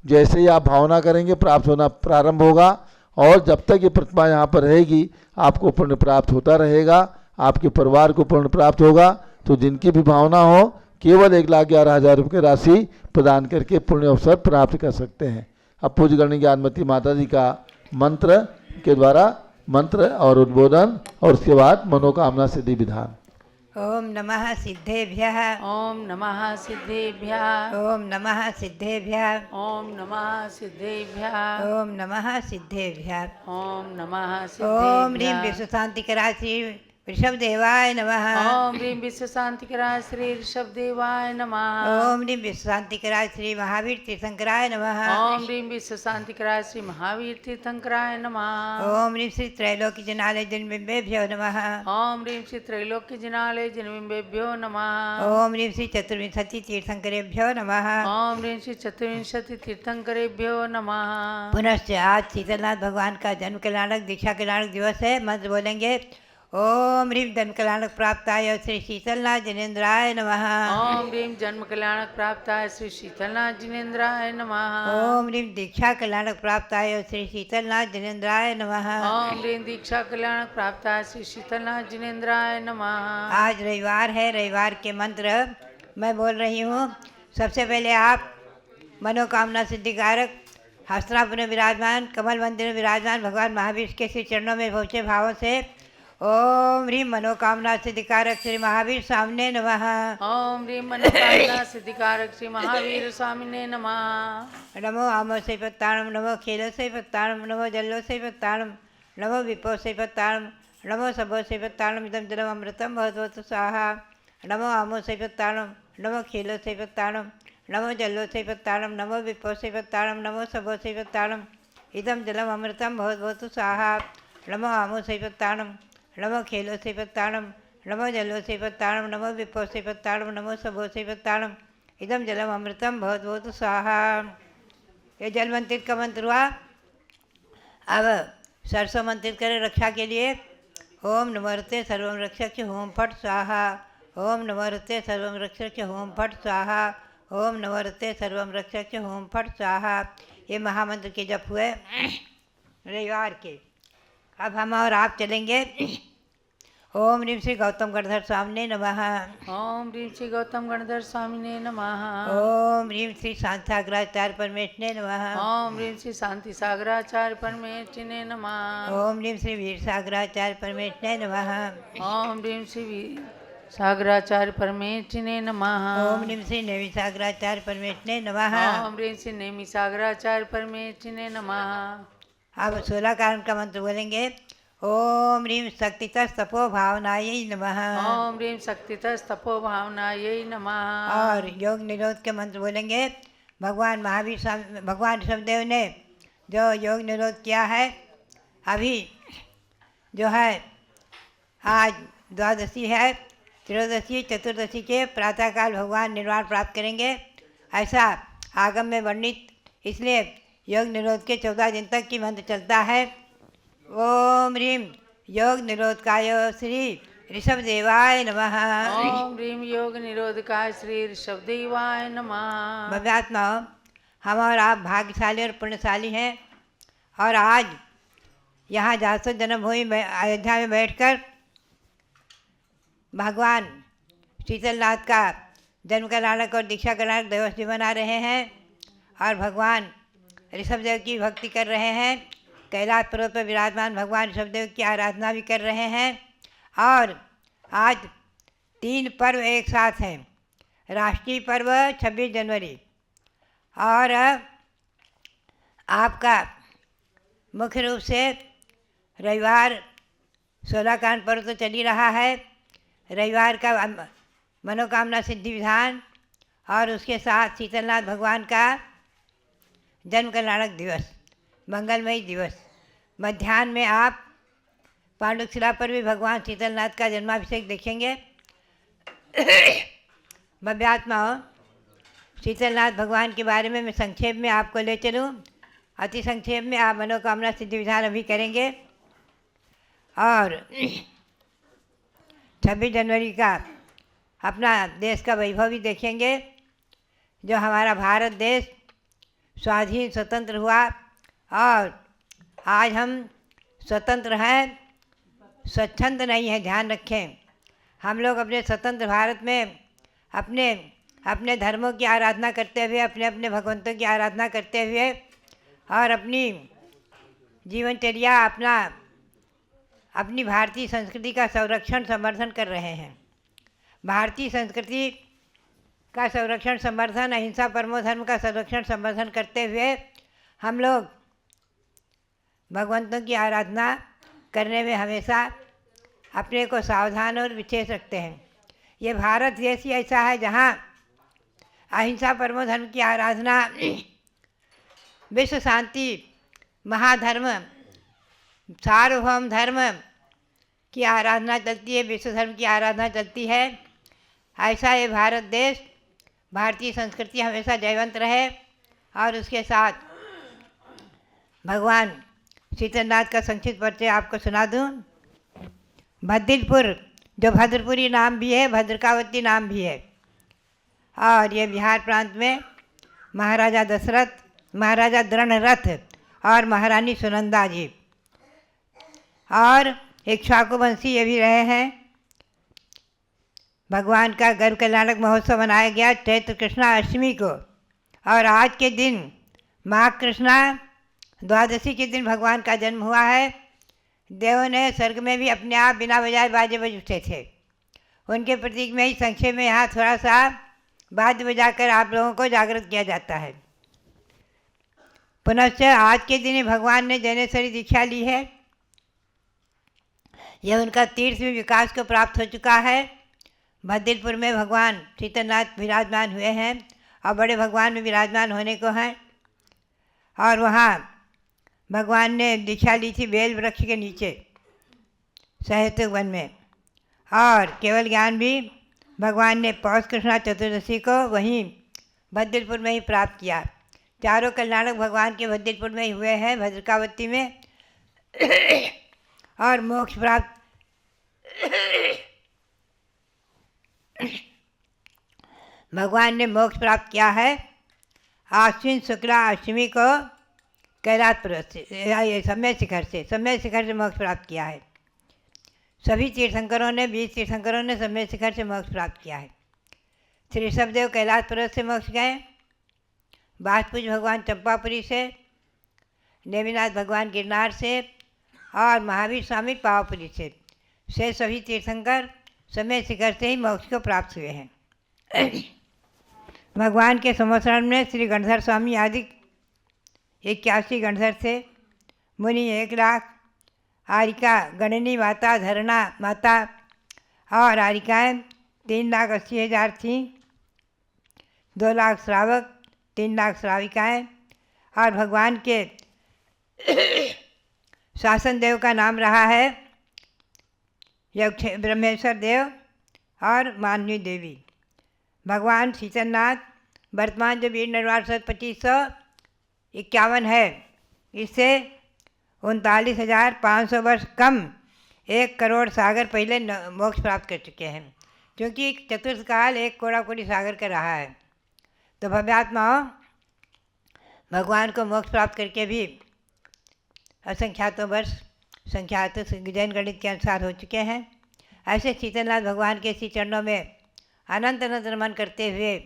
जैसे ही आप भावना करेंगे प्राप्त होना प्रारंभ होगा और जब तक ये प्रतिमा यहाँ पर रहेगी आपको पुण्य प्राप्त होता रहेगा, आपके परिवार को पुण्य प्राप्त होगा। तो जिनकी भी भावना हो केवल 1,11,000 रुपये की राशि प्रदान करके पुण्य अवसर प्राप्त कर सकते हैं। अब पूज्य गणनी ज्ञानमती माता जी का मंत्र के द्वारा मंत्र और उद्बोधन और उसके बाद मनोकामना सिद्धि विधान। ओम नमः सिद्धेभ्यः। ओम नमः सिद्धेभ्यः। ओम नमः सिद्धेभ्यः। ओम नमः सिद्धेभ्यः। ओम नमः सिद्धेभ्यः। ओम नमः ओम ह्रीं सिद्धेभ्यः। विश्व शांति करा श्री ऋषभ देवाय नमः। ओम ह्रीं विश्व शांति करा श्री ऋषभ देवाय नमः। ओम ह्रीं विश्व शांति करा श्री महावीर तीर्थंकराय नमः। ओम ह्रीं विश्व शांति करा श्री महावीर तीर्थंकराय नमः। ओम ह्रीं श्री त्रैलोक्य जनालय जन्मबिंबेभ्यो नमः। ओम ह्रीं श्री त्रैलोक्य जिनालय जन्मबिंबेभ्यो नमः। ओम ह्रीं श्री चतुर्विंशति तीर्थंकरेभ्यो नमः। ओम ह्रीं श्री चतुर्विंशति तीर्थंकरेभ्यो नमः। पुनश्च आज शीतलनाथ भगवान का जन्म कल्याणक दीक्षा कल्याणक दिवस है। मंत्र बोलेंगे। ओम ह्रीं जन्म कल्याणक प्राप्ताय श्री शीतलनाथ जिनेन्द्राय नमः। ओम ह्रीं जन्म कल्याणक प्राप्ताय श्री शीतलनाथ जिनेन्द्राय नमः। ओम ह्रीं दीक्षा कल्याणक प्राप्ताय श्री शीतलनाथ जिनेन्द्राय नमः। ओम ह्रीं दीक्षा कल्याणक प्राप्ताय श्री शीतलनाथ जिनेन्द्राय नमः। आज रविवार है। रविवार के मंत्र मैं बोल रही हूँ। सबसे पहले आप मनोकामना सिद्धिकारक हस्तिनापुर में विराजमान कमल मंदिर में विराजमान भगवान महावीर के श्री चरणों में पहुँचे भावों से ओम ह्रीं मनोकामना सिद्धिकारक श्री महावीर स्वामिने नमः। ओम ह्रीं मनोकामना सिद्धिकारक श्री महावीर स्वामिने नमः। नमो आमो से पत्ताणम नमो खेलो से पत्ताणम नमो जल्लो से पत्ताणम नमो विपो से पत्ताणम नमो सबो से पत्ताणम इदम जलम अमृतम भगवतु स्वाहा। नमो आमो से पत्ताणम नमो खेलो से पत्ताणम नमो जल्लो से पत्ताणम नमो विपो से पत्ताणम नमो सबो से पत्ताणम इदम जलम अमृतम भगवतु स्वाहा। नमो आमो से पत्ताणम नमो खेलो से पत्ताणम नमो जलो से पत्ताणम नमो विपो से पत्ताणम नमो सबो से पत्ताणम इदम जलम अमृतम भगवतु स्वाहा। ये जल मंत्र का मंत्र हुआ। अब सरसों मंत्र करें रक्षा के लिए। ओम नमोरते सर्वम रक्षक होम फट स्वाहा। ओम नमोरते सर्वम रक्षक होम फट स्वाहा। ओम नमोरते सर्वम रक्षक होम फट स्वाहा। ये महामंत्र के जप हुए रविवार के। अब हम और आप चलेंगे। ओम ह्रीं श्री गौतम गणधर स्वामिने नमः। ओम ह्रीं श्री गौतम गणधर स्वामिने नमः। ओम ह्रीं श्री शांताग्राचार्य परमेश्वरने नमः। ओम ह्रीं श्री शांति सागराचार्य परमेष्ठिने नमः। ओम ह्रीं श्री वीर सागराचार्य परमेश्वरने नमः। ओम ह्रीं श्री वीर सागराचार्य परमेष्ठिने नमः। ओम ह्रीं श्री नेवि सागराचार्य परमेश्वरने नमः। ओम ह्रीं श्री नेमि सागराचार्य परमेष्ठिने नमः। अब 16 कारण का मंत्र बोलेंगे। ओम ह्रीं शक्तितस्तपो भावनायै नमः। ओम ह्रीं शक्तितस्तपो भावनायै नमः। और योग निरोध के मंत्र बोलेंगे। भगवान महावीर स्वामी भगवान ऋषभदेव ने जो योग निरोध किया है, अभी जो है आज द्वादशी है, त्रयोदशी चतुर्दशी के प्रातःकाल भगवान निर्वाण प्राप्त करेंगे, ऐसा आगम में वर्णित। इसलिए योग निरोध के 14 दिन तक की मंत्र चलता है। ओम ह्रीं योग निरोधकाय श्री ऋषभदेवाय नमः। ओम ह्रीं योग निरोधकाय श्री ऋषभदेवाय नमः। भव्यात्मा, हम और आप भाग्यशाली और पुण्यशाली हैं और आज यहाँ जासो जन्मभूमि में अयोध्या में बैठकर भगवान शीतलनाथ का जन्म कल्याणक और दीक्षा कल्याणक दिवस भी मना रहे हैं और भगवान ऋषभदेव की भक्ति कर रहे हैं। कैलाश पर्वत पर विराजमान भगवान ऋषभदेव की आराधना भी कर रहे हैं। और आज 3 पर्व एक साथ हैं। राष्ट्रीय पर्व 26 जनवरी और आपका मुख्य रूप से रविवार 16 कांड पर्व तो चल ही रहा है। रविवार का मनोकामना सिद्धि विधान और उसके साथ शीतलनाथ भगवान का जन्म कल्याणक दिवस, मंगलमयी दिवस। मध्याह्न में आप पांडुशिला पर भी भगवान शीतलनाथ का जन्माभिषेक देखेंगे। भव्यात्माओं, शीतलनाथ भगवान के बारे में मैं संक्षेप में आपको ले चलूँ। अति संक्षेप में आप मनोकामना सिद्धि विधान अभी करेंगे और 26 जनवरी का अपना देश का वैभव भी देखेंगे। जो हमारा भारत देश स्वाधीन स्वतंत्र हुआ और आज हम स्वतंत्र हैं, स्वच्छंद नहीं है, ध्यान रखें। हम लोग अपने स्वतंत्र भारत में अपने अपने धर्मों की आराधना करते हुए, अपने अपने भगवंतों की आराधना करते हुए और अपनी जीवनचर्या, अपना अपनी भारतीय संस्कृति का संरक्षण समर्थन कर रहे हैं। भारतीय संस्कृति का संरक्षण समर्थन, अहिंसा परमो धर्म का संरक्षण समर्थन करते हुए हम लोग भगवंतों की आराधना करने में हमेशा अपने को सावधान और विशेष रखते हैं। ये भारत देश ही ऐसा है जहाँ अहिंसा परमो धर्म की आराधना, विश्व शांति महाधर्म, सार्वभौम धर्म की आराधना चलती है, विश्व धर्म की आराधना चलती है। ऐसा ये भारत देश, भारतीय संस्कृति हमेशा जयवंत रहे। और उसके साथ भगवान शीतलनाथ का संक्षिप्त परिचय आपको सुना दूँ। भद्दिलपुर, जो भद्रपुरी नाम भी है, भद्रकावती नाम भी है, और ये बिहार प्रांत में महाराजा दशरथ, महाराजा द्रोणरथ और महारानी सुनंदा जी और इक्ष्वाकु वंशी ये भी रहे हैं। भगवान का गर्भ कल्याणक महोत्सव मनाया गया चैत्र कृष्णा अष्टमी को, और आज के दिन माघ कृष्णा द्वादशी के दिन भगवान का जन्म हुआ है। देवों ने स्वर्ग में भी अपने आप बिना बजाए बाजे बज उठे थे। उनके प्रतीक में ही संक्षेप में यहाँ थोड़ा सा वाद्य बजाकर आप लोगों को जागृत किया जाता है। पुनश्च आज के दिन भगवान ने जैनेश्वरी दीक्षा ली है। यह उनका तीर्थ भी विकास को प्राप्त हो चुका है। भद्दिलपुर में भगवान शीतलनाथ विराजमान हुए हैं और बड़े भगवान में विराजमान होने को हैं। और वहाँ भगवान ने दीक्षा ली थी बेल वृक्ष के नीचे सहस्त्र वन में। और केवल ज्ञान भी भगवान ने पौष कृष्णा चतुर्दशी को वहीं भद्दिलपुर में ही प्राप्त किया। चारों कल्याणक भगवान के भद्दिलपुर में ही हुए हैं, भद्रकावती में। और मोक्ष प्राप्त भगवान ने मोक्ष प्राप्त किया है आश्विन शुक्ला अष्टमी को कैलाश पर्वत से, समय शिखर से मोक्ष प्राप्त किया है। सभी तीर्थंकरों ने 20 तीर्थंकरों ने समय शिखर से मोक्ष प्राप्त किया है। श्री ऋषभदेव कैलाश पर्वत से मोक्ष गए, बाजपूज भगवान चंपापुरी से, नेमिनाथ भगवान गिरनार से और महावीर स्वामी पावापुरी से सभी तीर्थंकर समय शिखर से ही मोक्ष को प्राप्त हुए हैं। भगवान के समोसरण में श्री गणधर स्वामी आदि 81 गणधर थे, मुनि 1 लाख, आरिका गणनी माता, धरणा माता और आरिकाएँ 3,80,000 थीं, 2 लाख श्रावक, 3 लाख श्राविकाएँ। और भगवान के शासन देव का नाम रहा है ब्रह्मेश्वर देव और मानवी देवी। भगवान शीतलनाथ वर्तमान जो वीर निर्वाण 2551 है, इससे 39,500 वर्ष कम 1 करोड़ सागर पहले मोक्ष प्राप्त कर चुके हैं, क्योंकि चतुर्थ काल 1 कोड़ा सागर का रहा है। तो भव्यात्माओं भगवान को मोक्ष प्राप्त करके भी असंख्यातों वर्ष संख्यात जैन गणित के अनुसार हो चुके हैं। ऐसे शीतलनाथ भगवान के श्री चरणों में अनंत अनंत नमन करते हुए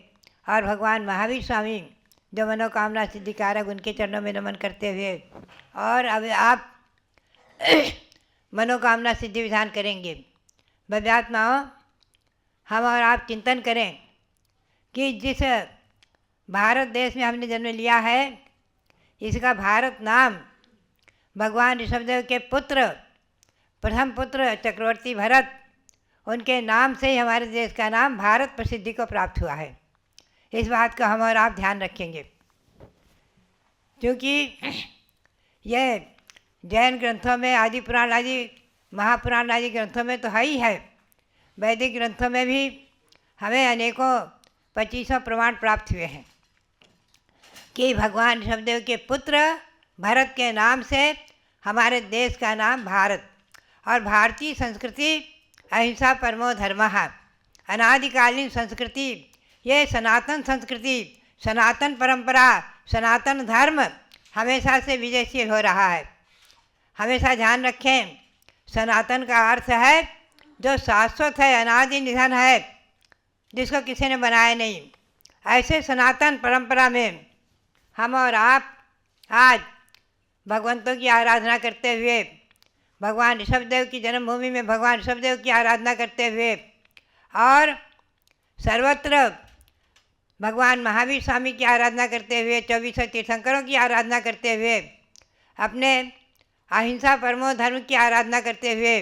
और भगवान महावीर स्वामी जो मनोकामना सिद्धिकारक, उनके चरणों में नमन करते हुए और अब आप मनोकामना सिद्धि विधान करेंगे। भव्यात्माओं, हम और आप चिंतन करें कि जिस भारत देश में हमने जन्म लिया है, इसका भारत नाम भगवान ऋषभदेव के पुत्र, प्रथम पुत्र चक्रवर्ती भरत, उनके नाम से ही हमारे देश का नाम भारत प्रसिद्धि को प्राप्त हुआ है। इस बात का हम और आप ध्यान रखेंगे, क्योंकि यह जैन ग्रंथों में, आदि पुराण आदि महापुराण आदि ग्रंथों में तो है ही है, वैदिक ग्रंथों में भी हमें अनेकों 2500 प्रमाण प्राप्त हुए हैं कि भगवान ऋषभदेव के पुत्र भरत के नाम से हमारे देश का नाम भारत। और भारतीय संस्कृति अहिंसा परमो धर्मः, अनादिकालीन संस्कृति, ये सनातन संस्कृति, सनातन परंपरा, सनातन धर्म हमेशा से विजयशील हो रहा है। हमेशा ध्यान रखें, सनातन का अर्थ है जो शाश्वत है, अनादि निधन है, जिसको किसी ने बनाया नहीं। ऐसे सनातन परंपरा में हम और आप आज भगवंतों की आराधना करते हुए भगवान ऋषभदेव की जन्मभूमि में भगवान ऋषभदेव की आराधना करते हुए और सर्वत्र भगवान महावीर स्वामी की आराधना करते हुए 24 तीर्थंकरों की आराधना करते हुए अपने अहिंसा परमो धर्म की आराधना करते हुए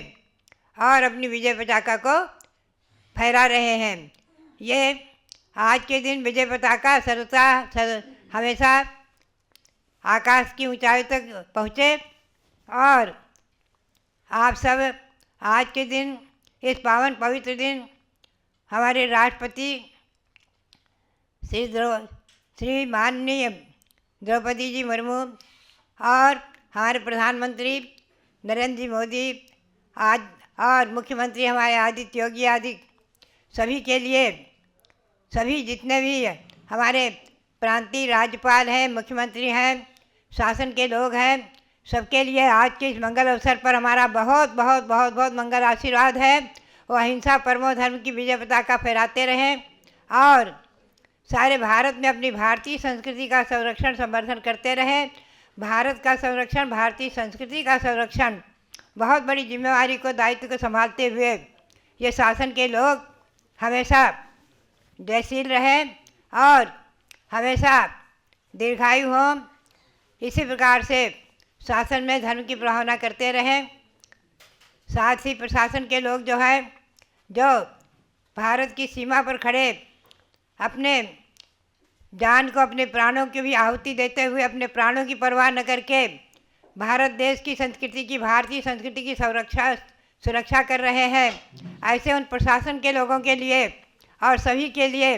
और अपनी विजय पताका को फहरा रहे हैं। ये आज के दिन विजय पताका हमेशा आकाश की ऊंचाई तक पहुँचे और आप सब आज के दिन इस पावन पवित्र दिन हमारे राष्ट्रपति श्री माननीय द्रौपदी जी मुर्मू और हमारे प्रधानमंत्री नरेंद्र जी मोदी आज और मुख्यमंत्री हमारे आदित्य योगी आदि सभी के लिए, सभी जितने भी हमारे प्रांतीय राज्यपाल हैं, मुख्यमंत्री हैं, शासन के लोग हैं, सबके लिए आज के इस मंगल अवसर पर हमारा बहुत बहुत बहुत बहुत मंगल आशीर्वाद है। वो अहिंसा परमो धर्म की विजय पताका फहराते रहें और सारे भारत में अपनी भारतीय संस्कृति का संरक्षण संवर्धन करते रहें। भारत का संरक्षण, भारतीय संस्कृति का संरक्षण बहुत बड़ी जिम्मेवारी को, दायित्व को संभालते हुए ये शासन के लोग हमेशा जयशील रहें और हमेशा दीर्घायु हों। इसी प्रकार से शासन में धर्म की प्रभावना करते रहें। साथ ही प्रशासन के लोग जो भारत की सीमा पर खड़े अपने जान को, अपने प्राणों की भी आहुति देते हुए, अपने प्राणों की परवाह न करके भारत देश की संस्कृति की, भारतीय संस्कृति की सुरक्षा कर रहे हैं। ऐसे उन प्रशासन के लोगों के लिए और सभी के लिए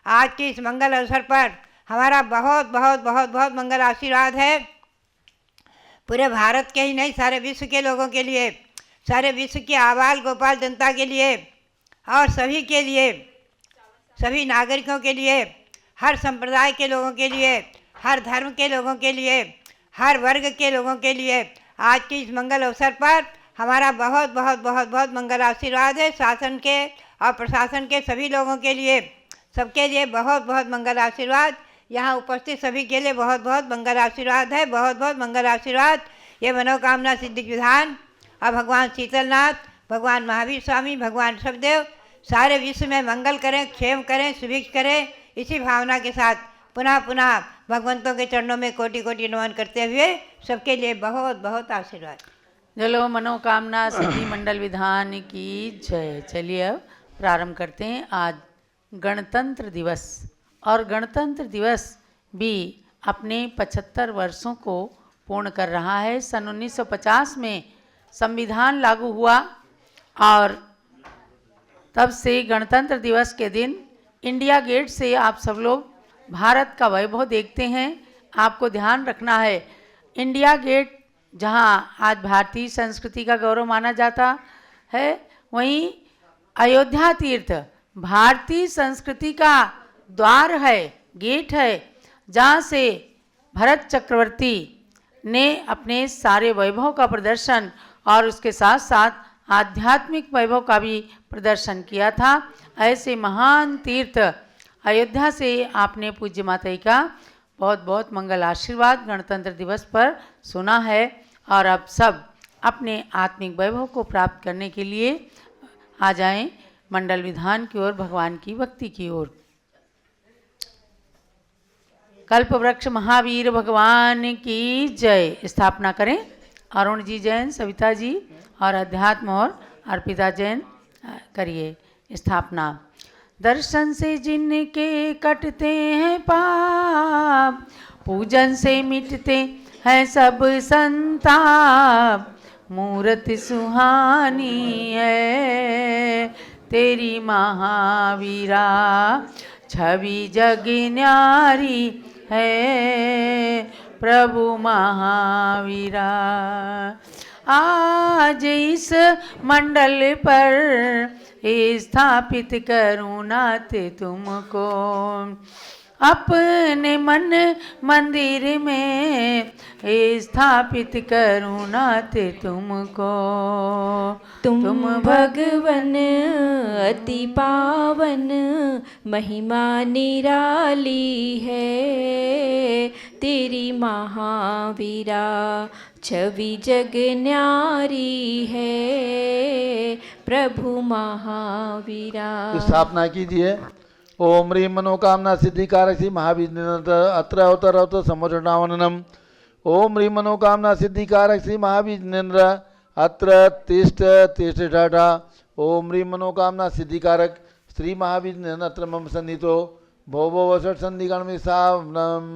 आज के इस मंगल अवसर पर हमारा बहुत बहुत बहुत बहुत मंगल आशीर्वाद है। पूरे भारत के ही नहीं, सारे विश्व के लोगों के लिए, सारे विश्व के आबाल गोपाल जनता के लिए और सभी के लिए, सभी नागरिकों के लिए, हर संप्रदाय के लोगों के लिए, हर धर्म के लोगों के लिए, हर वर्ग के लोगों के लिए आज के इस मंगल अवसर पर हमारा बहुत बहुत बहुत बहुत मंगल आशीर्वाद है। शासन के और प्रशासन के सभी लोगों के लिए, सबके लिए बहुत बहुत मंगल आशीर्वाद। यहाँ उपस्थित सभी के लिए बहुत बहुत मंगल आशीर्वाद है, बहुत बहुत मंगल आशीर्वाद। ये मनोकामना सिद्धि विधान और भगवान शीतलनाथ, भगवान महावीर स्वामी, भगवान ऋषभदेव सारे विश्व में मंगल करें, क्षेम करें, सुभिक्ष करें। इसी भावना के साथ पुनः पुनः भगवंतों के चरणों में कोटि कोटि नमन करते हुए सबके लिए बहुत बहुत आशीर्वाद। चलो मनोकामना सिद्धि मंडल विधान की जय। चलिए अब प्रारंभ करते हैं। आज गणतंत्र दिवस और गणतंत्र दिवस भी अपने 75 वर्षों को पूर्ण कर रहा है। सन 1950 में संविधान लागू हुआ और तब से गणतंत्र दिवस के दिन इंडिया गेट से आप सब लोग भारत का वैभव देखते हैं। आपको ध्यान रखना है, इंडिया गेट जहां आज भारतीय संस्कृति का गौरव माना जाता है, वहीं अयोध्या तीर्थ भारतीय संस्कृति का द्वार है, गेट है, जहाँ से भरत चक्रवर्ती ने अपने सारे वैभव का प्रदर्शन और उसके साथ साथ आध्यात्मिक वैभव का भी प्रदर्शन किया था। ऐसे महान तीर्थ अयोध्या से आपने पूज्य माता का बहुत बहुत मंगल आशीर्वाद गणतंत्र दिवस पर सुना है और अब सब अपने आत्मिक वैभव को प्राप्त करने के लिए आ जाएं मंडल विधान की ओर, भगवान की भक्ति की ओर। कल्प वृक्ष महावीर भगवान की जय। स्थापना करें। अरुण जी जैन, सविता जी और अध्यात्म और अर्पिता जैन करिए स्थापना। दर्शन से जिनके कटते हैं पाप, पूजन से मिटते हैं सब संताप। मूरत सुहानी है तेरी महावीरा, छवि जग न्यारी है प्रभु महावीरा। आज इस मंडल पर स्थापित करूँ नाथ तुमको, अपने मन मंदिर में स्थापित करूँ नाथ तुमको। तुम भगवन अति पावन, महिमा निराली है तेरी महावीरा, छवि जग न्यारी है प्रभु महावीरा। स्थापना कीजिए। ओम ह्रीं मनोकामना सिद्धिकारक श्री महाविष्णु अत्र अवतर समर्पणावननम। ओम ह्रीं मनोकामना सिद्धिकारक श्री महाविष्णु अत्र तिष्ठ तिष्ठा। ओम ह्रीं मनोकामना सिद्धिकारक श्री महाविष्णु अत्र मम सन्निधो भो भो वसट संधिगण में सावनम।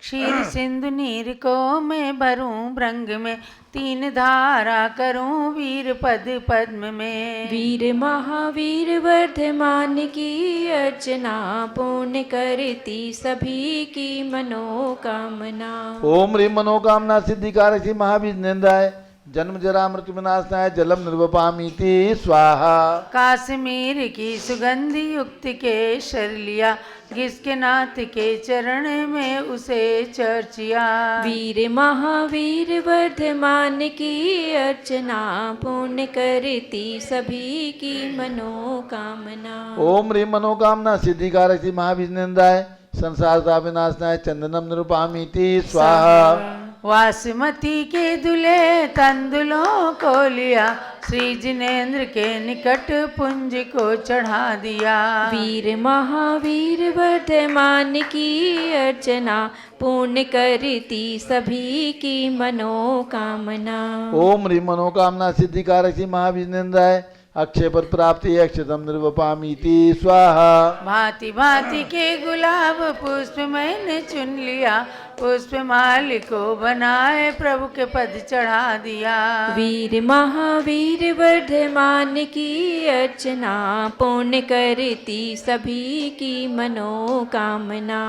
क्षीर सिंधु नीर को मैं भरूं भृंग में, तीन धारा करूं वीर पद पद्म में। वीर महावीर वर्धमान की अर्चना, पूर्ण करती सभी की मनोकामना। ओम ह्रीं मनोकामना सिद्धिकारक श्री महाविष्णुंदाय जन्म जरा मृत्यु विनाशनाय जलम निर्वपामीति स्वाहा। काश्मीर की सुगंधि युक्त केसर लिया, जिसके नाथ के चरण में उसे चर्चिया। वीर महावीर वर्धमान की अर्चना, पूर्ण करती सभी की मनोकामना। ओम ह्रीं मनोकामना सिद्धिकारक श्री महाविष्णुंदाय संसार का विनाशनाय चंदनम निरूपामीति स्वाहा। वासमती के दुले तंदुलों को लिया, श्री जिनेन्द्र के निकट पुंज को चढ़ा दिया। वीर महावीर वर्धमान की अर्चना, पूर्ण करती सभी की मनोकामना। ओम ह्रीं मनोकामना सिद्धिकारक श्री महाविष्णुंदाय अक्षय पद प्राप्ति अक्षतम निर्वपामीति स्वाहा। भांति भांति के गुलाब पुष्प मैंने चुन लिया, पुष्प माल को बनाए प्रभु के पद चढ़ा दिया। वीर महावीर वर्धमान की अर्चना, पूर्ण करती सभी की मनोकामना।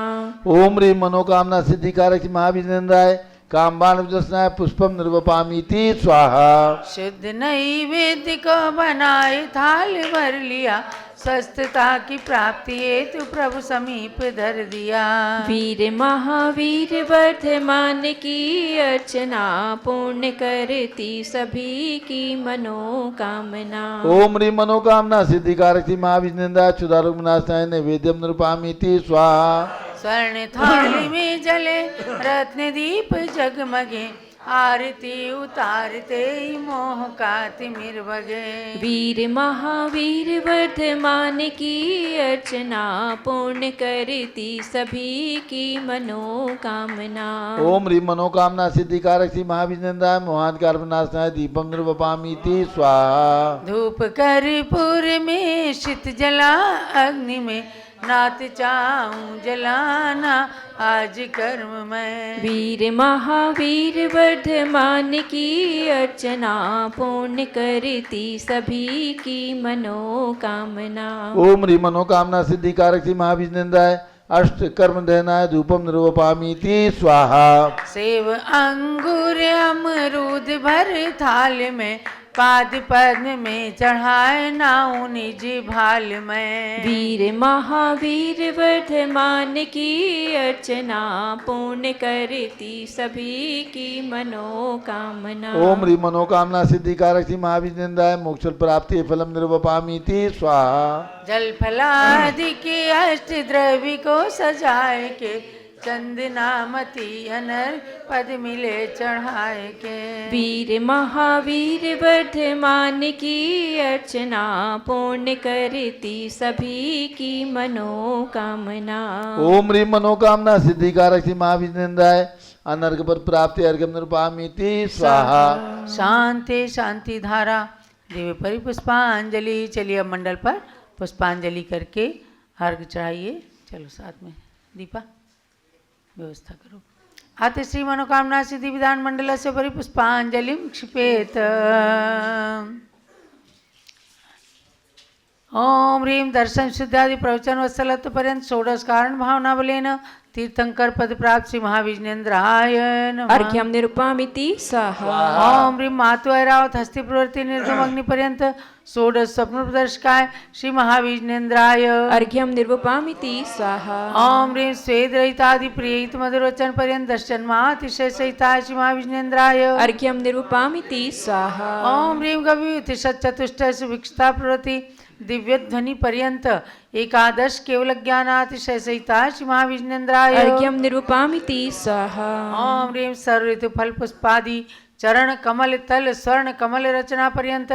ओम ह्रीं मनोकामना सिद्धिकारक श्री महाविष्णुंदाय कामबाण विजस्नाय पुष्पम निर्वपामीति स्वाहा। शुद्ध नैवेद्य को बनाए थाल भर लिया, स्वस्थता की प्राप्ति हेतु प्रभु समीप धर दिया। वीर महावीर वर्धमान की अर्चना, पूर्ण करती सभी की मनोकामना। ओम ह्रीं मनोकामना सिद्धिकारक श्री महाविष्णुंदाय क्षुधारोग विनाशनाय नैवेद्यम निर्वपामीति स्वाहा। स्वर्ण थाली में जले रत्न दीप जगमगे, आरती उतारते ही मोह का तिमिर बगे। वीर महावीर वर्धमान की अर्चना, पूर्ण करती सभी की मनोकामना। ओम ह्रीं मनोकामना सिद्धिकारक श्री महाविष्णुंदाय मोहान विनाशनाय दीपम निर्वपामीति स्वाहा। धूप कर्पूर में शीत जला अग्नि में, नात चाहूं जलाना आज कर्म में। वीर महावीर वर्धमान की अर्चना, पूर्ण करती सभी की मनोकामना। ओम ह्रीं मनोकामना सिद्धिकारक श्री महाविष्णुंदाय अष्ट कर्म दहनाय धूपम निर्वपामीति स्वाहा। सेव अंगूर अमरूद भर थाल में, पाद पद्म में चढ़ाए नाऊ निज भाल में। वीर महावीर वर्धमान की अर्चना, पूर्ण करती सभी की मनोकामना। ओम ह्रीं मनोकामना सिद्धिकारक श्री महाविष्णुंदाय मोक्ष प्राप्ति फलम निर्वपामीति स्वाहा। जल फलादि के अष्ट द्रव्य को सजाए के, चंदनामती अनर पद मिले चढ़ाए के। वीर महावीर वर्धमान की अर्चना, पूर्ण करती सभी की मनोकामना। ओम ह्रीं मनोकामना सिद्धिकारक श्री महाविष्णुंदाय अनर्घ पद प्राप्ति अर्घ्यम निर्वपामीति स्वाहा। शांति शांति धारा दिव्य परि पुष्पांजलि। चलिए अब मंडल पर पुष्पांजलि करके अर्घ चढ़ाइए। चलो साथ में दीपा व्यवस्था करो। आते श्री मनोकामना सिद्धि विधान मंडल से परि पुष्पांजलि क्षिपेत। ओम ह्रीं दर्शन शुद्धादि प्रवचन वत्सलत्व पर्यंत षोडश कारण भावना बलेन तीर्थंकर पद प्राप्त श्री महाविष्णुंद्राय नमः। अर्घ्यम निरूपामिति स्वाहा। ओम ह्रीं मातु ऐरावत हस्ति प्रवृत्ति निर्गमग्नि पर्यंत षोडश स्वप्न प्रदर्शकाय श्री महाविष्णुंद्राय अर्घ्यम निरूपामिति स्वाहा। ओम ह्रीं स्वेद रहितादि प्रियहित मधुर वचन पर्यंत दर्शनमातिशय सहिताय श्री महाविष्णुंद्राय अर्घ्यम निरूपामिति स्वाहा। ओम ह्रीं गवियुति सच्चतुष्टय सुभिक्षता प्रवृत्ति दिव्य ध्वनि पर्यंत एकादश केवल ज्ञानातिशय सहिता श्री महाविष्णुंद्राय अर्घ्यम निरूपामिति स्वाहा। ओम ह्रीं सर्व ऋतु फल पुष्पादि चरण कमल तल स्वर्ण कमल रचना पर्यंत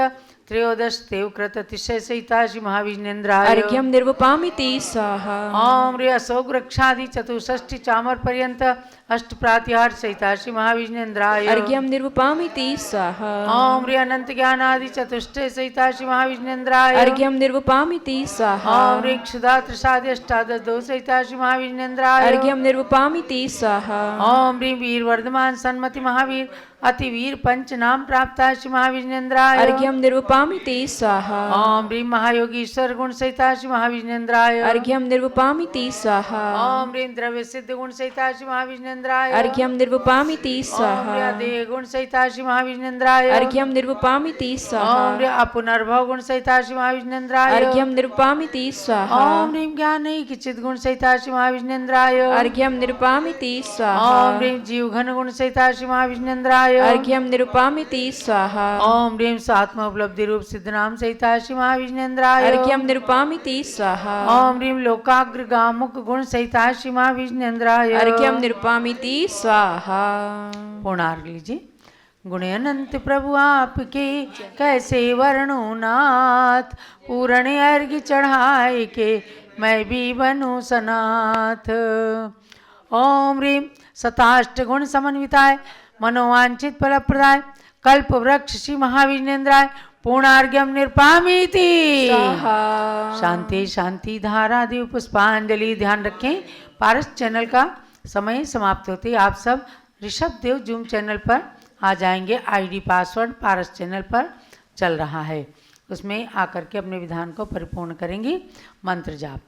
त्रयोदश देवकृत अतिशय सहिता श्री महाविष्णेन्द्राय अर्घ्यं निर्वपामिति स्वाहा ओम रे अशोक वृक्षादि चतुष्षष्टि चामर पर्यंत अष्ट प्रातिहार सहिता श्री महाविष्णेन्द्राय अर्घ्यं निर्वपामिति स्वाहा ओम रे अनंत ज्ञान आदि चतुष्टय सहिता श्री महाविष्णेन्द्राय अर्घ्यं निर्वपामिति स्वाहा ओम रे क्षुधा त्रसादि अष्टादश दो सहिता श्री महाविष्णेन्द्राय अर्घ्यं निर्वपामिति स्वाहा ओम ह्रीं वीर वर्धमान सन्मति महावीर अतिवीर पंच नाम प्राप्त श्री महाविष्णेन्द्राय अर्घ्यं निर्वपामिति स्वाहा ओम ह्रीं महायोगीश्वर गुण सहिता श्री महाविष्णेन्द्राय अर्घ्यं निर्वपामिति स्वाहा ओम ह्रीं द्रव्य सिद्ध गुण सहिता श्री महाविष्णेन्द्राय अर्घ्यं निर्वपामिति ओम स्वाहा ह्रीं देह गुण सहिता श्री महाविष्णेन्द्राय अर्घ्यं निर्वपामिति स्वाहा ओम ह्रीं अपुनर्भव गुण सहिता श्री महाविष्णेन्द्राय अर्घ्यं निर्वपामिति स्वाहा ओम ह्रीं ज्ञान किचित गुण सहिता श्री महाविष्णेन्द्राय अर्घ्यं निर्वपामिति स्वाहा ओम ह्रीं जीव घन गुण सहिता श्री महाविष्णेन्द्राय अर्घ्यं निर्वपामिति स्वाहा ओम ह्रीं स्वात्म उपलब्धि रूप सिद्ध नाम सहिता श्री महाविष्णेन्द्राय अर्घ्यं निर्वपामिति स्वाहा ओम ह्रीं लोकाग्र गामुक गुण सहिता श्री महाविष्णेन्द्राय अर्घ्यं निर्वपामिति स्वाहा पुणार्घ लीजिए। गुण अनंत प्रभु आपके कैसे वर्णो नाथ, पूर्ण अर्घ्य चढ़ाए के मैं भी बनूं सनाथ। ओम ह्रीं सताष्ट गुण समन्विताय मनोवांछित फल प्रदाय कल्प वृक्ष श्री महाविष्णेन्द्राय पूर्णार्घ्यम निर्पामिति स्वाहा शांति शांति धारा देव पुष्पांजलि। ध्यान रखें पारस चैनल का समय समाप्त होते आप सब ऋषभ देव जूम चैनल पर आ जाएंगे। आईडी पासवर्ड पारस चैनल पर चल रहा है, उसमें आकर के अपने विधान को परिपूर्ण करेंगी। मंत्र जाप।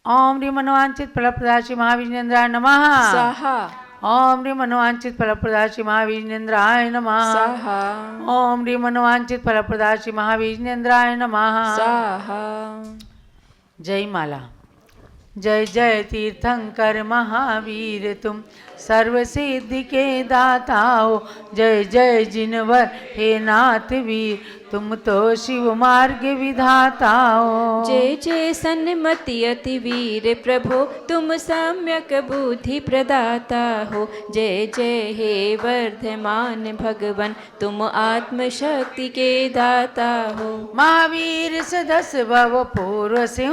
ओम ह्रीं मनोवांछित फलप्रदाय श्री महाविष्णेन्द्राय नमः। स्वाहा ओम ह्रीं मनोवांछित फलप्रदाय श्री महाविष्णेन्द्राय नमः। स्वाहा ओम ह्रीं मनोवांछित फलप्रदाय श्री महाविष्णेन्द्राय नमः। स्वाहा। जय माला। जय जय तीर्थंकर महावीर तुम सर्व सिद्धि के दाता हो। जय जय जिनवर हे नाथ वीर तुम तो शिव मार्ग विधाता हो। जय जय सन्मति अति वीर प्रभो तुम सम्यक बुद्धि प्रदाता हो। जय जय हे वर्धमान भगवन तुम आत्मशक्ति के दाता हो। महावीर सदस्य भव पूर्व से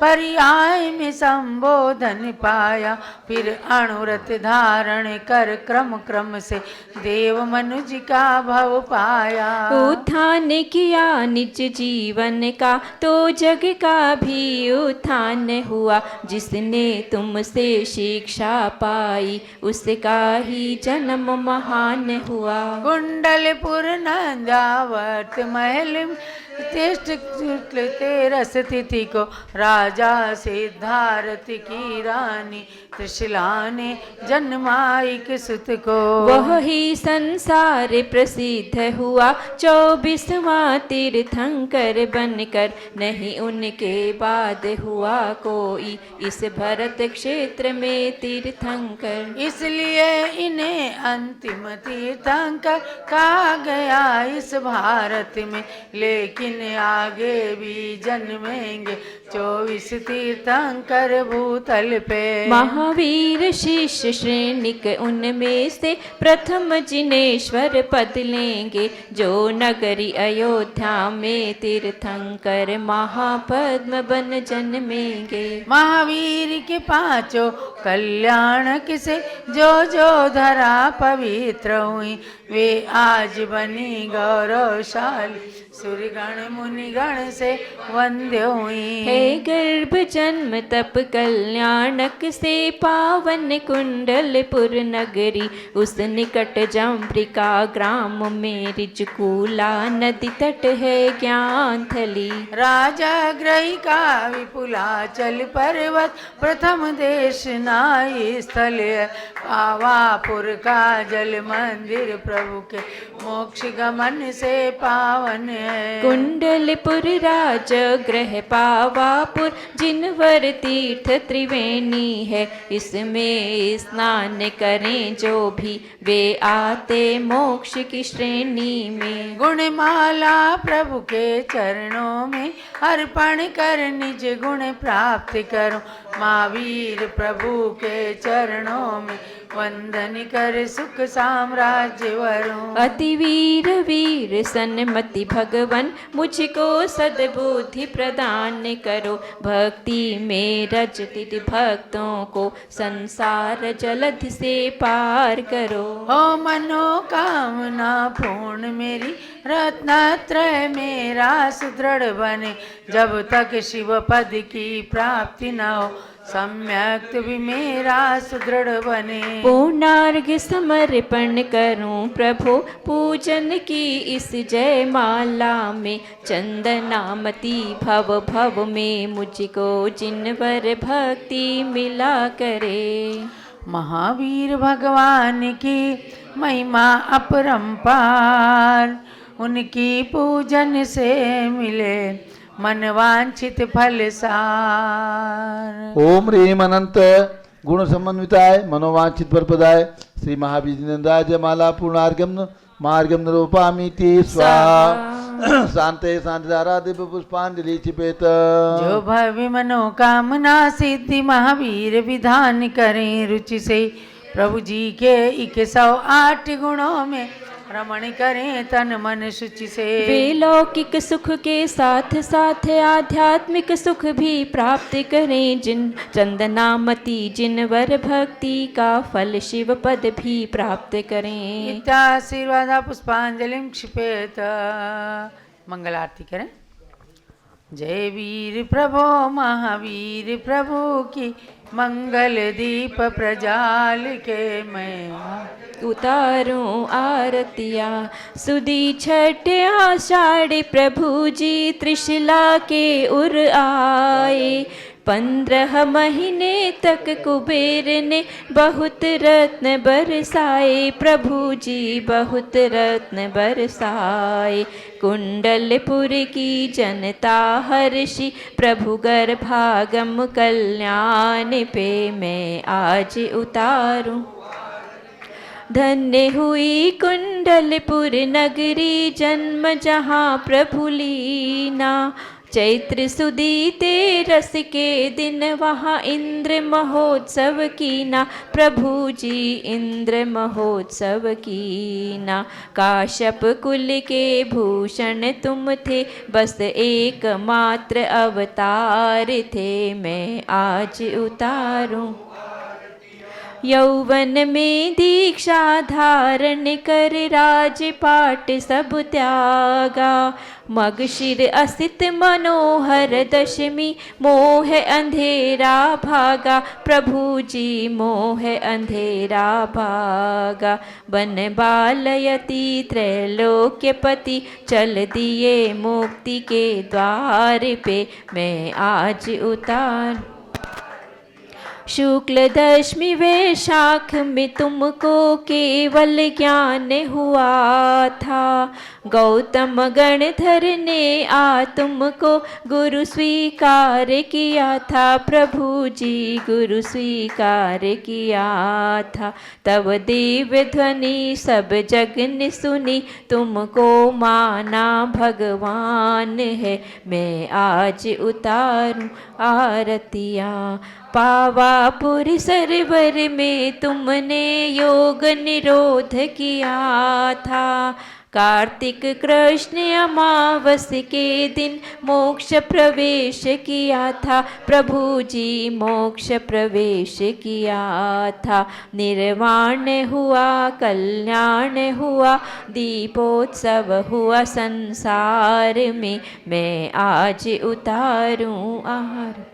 पर्याय में संबोधन पाया, फिर अणुरत धारण कर क्रम क्रम से देव मनुज का भव पाया। उत्थान किया निज जीवन का तो जग का भी उत्थान हुआ। जिसने तुमसे शिक्षा पाई उसका ही जन्म महान हुआ। कुंडलपुर नंदावर्त महल तिष्ठ तेरस तिथि को राजा सिद्धार्थ की रानी त्रिशला ने जन्माइक सुत को। वह ही संसार प्रसिद्ध हुआ 24वां तीर्थंकर बनकर। नहीं उनके बाद हुआ कोई इस भरत क्षेत्र में तीर्थंकर। इसलिए इन्हें अंतिम तीर्थंकर कहा गया इस भारत में। लेकिन आगे भी जन्मेंगे 24 तीर्थंकर भूतल पे। महावीर शिष्य श्रेणिक उनमें से प्रथम जिनेश्वर पद लेंगे। जो नगरी अयोध्या में तीर्थंकर महापद्म बन जन्मेंगे। महावीर के पांचों कल्याणक से जो जो धरा पवित्र हुई वे आज बनी गौरवशाली। सूर्यगण मुनिगण से वंद्य हुई। हे गर्भ जन्म तप कल्याणक से पावन कुंडलपुर नगरी। उस निकट जम्प्रिका ग्राम में ऋजकूला नदी तट है ज्ञानथली। राजा ग्रही का विपुलाचल पर्वत प्रथम देश नाई स्थल है। पावापुर का जल मंदिर प्रभु के मोक्ष गमन से पावन है। कुंडलपुर राज ग्रह पावा अंबिकापुर जिनवर तीर्थ त्रिवेणी है, इसमें स्नान करें जो भी वे आते मोक्ष की श्रेणी में। गुणमाला प्रभु के चरणों में अर्पण कर निज गुण प्राप्त करो, महावीर प्रभु के चरणों में वंदन कर सुख साम्राज्य वरो। अति वीर वीर सन्मति भगवन मुझको सद्बुद्धि प्रदान करो, भक्ति में रजतित भक्तों को संसार जलधि से पार करो। हो मनोकामना पूर्ण मेरी रत्नत्रय मेरा सुदृढ़ बने, जब तक शिव पद की प्राप्ति न हो सम्यक भी मेरा सुदृढ़ बने। पूर्णार्घ समर्पण करूं प्रभु पूजन की इस जय माला में, चंदनामती भव भव में मुझको जिनवर भक्ति मिला करे। महावीर भगवान की महिमा अपरंपार, उनकी पूजन से मिले मनवांछित फल सार। ओम ह्रीम अनंत गुण समन्विताय मनोवांछित फलप्रदाय श्री महावीर जिनेन्द्राय माला पूर्णार्घम मार्गम निरूपामि ते स्वाहा। शांते शांतिधारा दिव्य पुष्पांजलि चिपेत। जो भव्य मनोकामना सिद्धि महावीर विधान करें रुचि से, प्रभु जी के 108 गुणों में रमण करें तन मन शुचि से। वे लौकिक सुख के साथ साथ आध्यात्मिक सुख भी प्राप्त करें, जिन चंदनामती जिनवर भक्ति का फल शिव पद भी प्राप्त करें। इत्याशीर्वाद पुष्पांजलि क्षिपेत। मंगल आरती करें। जय वीर प्रभो महावीर प्रभु की मंगल दीप प्रजाल के मैं उतारूं आरतिया। सुदी छठ आषाढ़ प्रभु जी त्रिशला के उर आए, 15 महीने तक कुबेर ने बहुत रत्न बरसाए, प्रभु जी बहुत रत्न बरसाए। कुंडलपुर की जनता हर्षि प्रभु गर्भागम कल्याण पे मैं आज उतारूं। धन्य हुई कुंडलपुर नगरी जन्म जहाँ प्रभु लीना, चैत्र सुदी तेरस के दिन वहाँ इंद्र महोत्सव कीना, प्रभु जी इंद्र महोत्सव कीना। काश्यप कुल के भूषण तुम थे, बस एकमात्र अवतार थे मैं आज उतारूं। यौवन में दीक्षा धारण कर राजपाट सब त्यागा, मगशिर असित मनोहर दशमी मोह अंधेरा भागा, प्रभु जी मोह अंधेरा भागा। बन बालयति त्रैलोक्यपति चल दिए मुक्ति के द्वार पे मैं आज उतार। शुक्ल दशमी वैशाख में तुमको केवल ज्ञान हुआ था, गौतम गणधर ने आ तुमको गुरु स्वीकार किया था, प्रभु जी गुरु स्वीकार किया था। तब दिव्य ध्वनि सब जग ने सुनी, तुमको माना भगवान है मैं आज उतारूं आरतियाँ। पावापुर सरोवर में तुमने योग निरोध किया था, कार्तिक कृष्ण अमावस के दिन मोक्ष प्रवेश किया था, प्रभु जी मोक्ष प्रवेश किया था। निर्वाण हुआ कल्याण हुआ, दीपोत्सव हुआ संसार में मैं आज उतारूं आहार।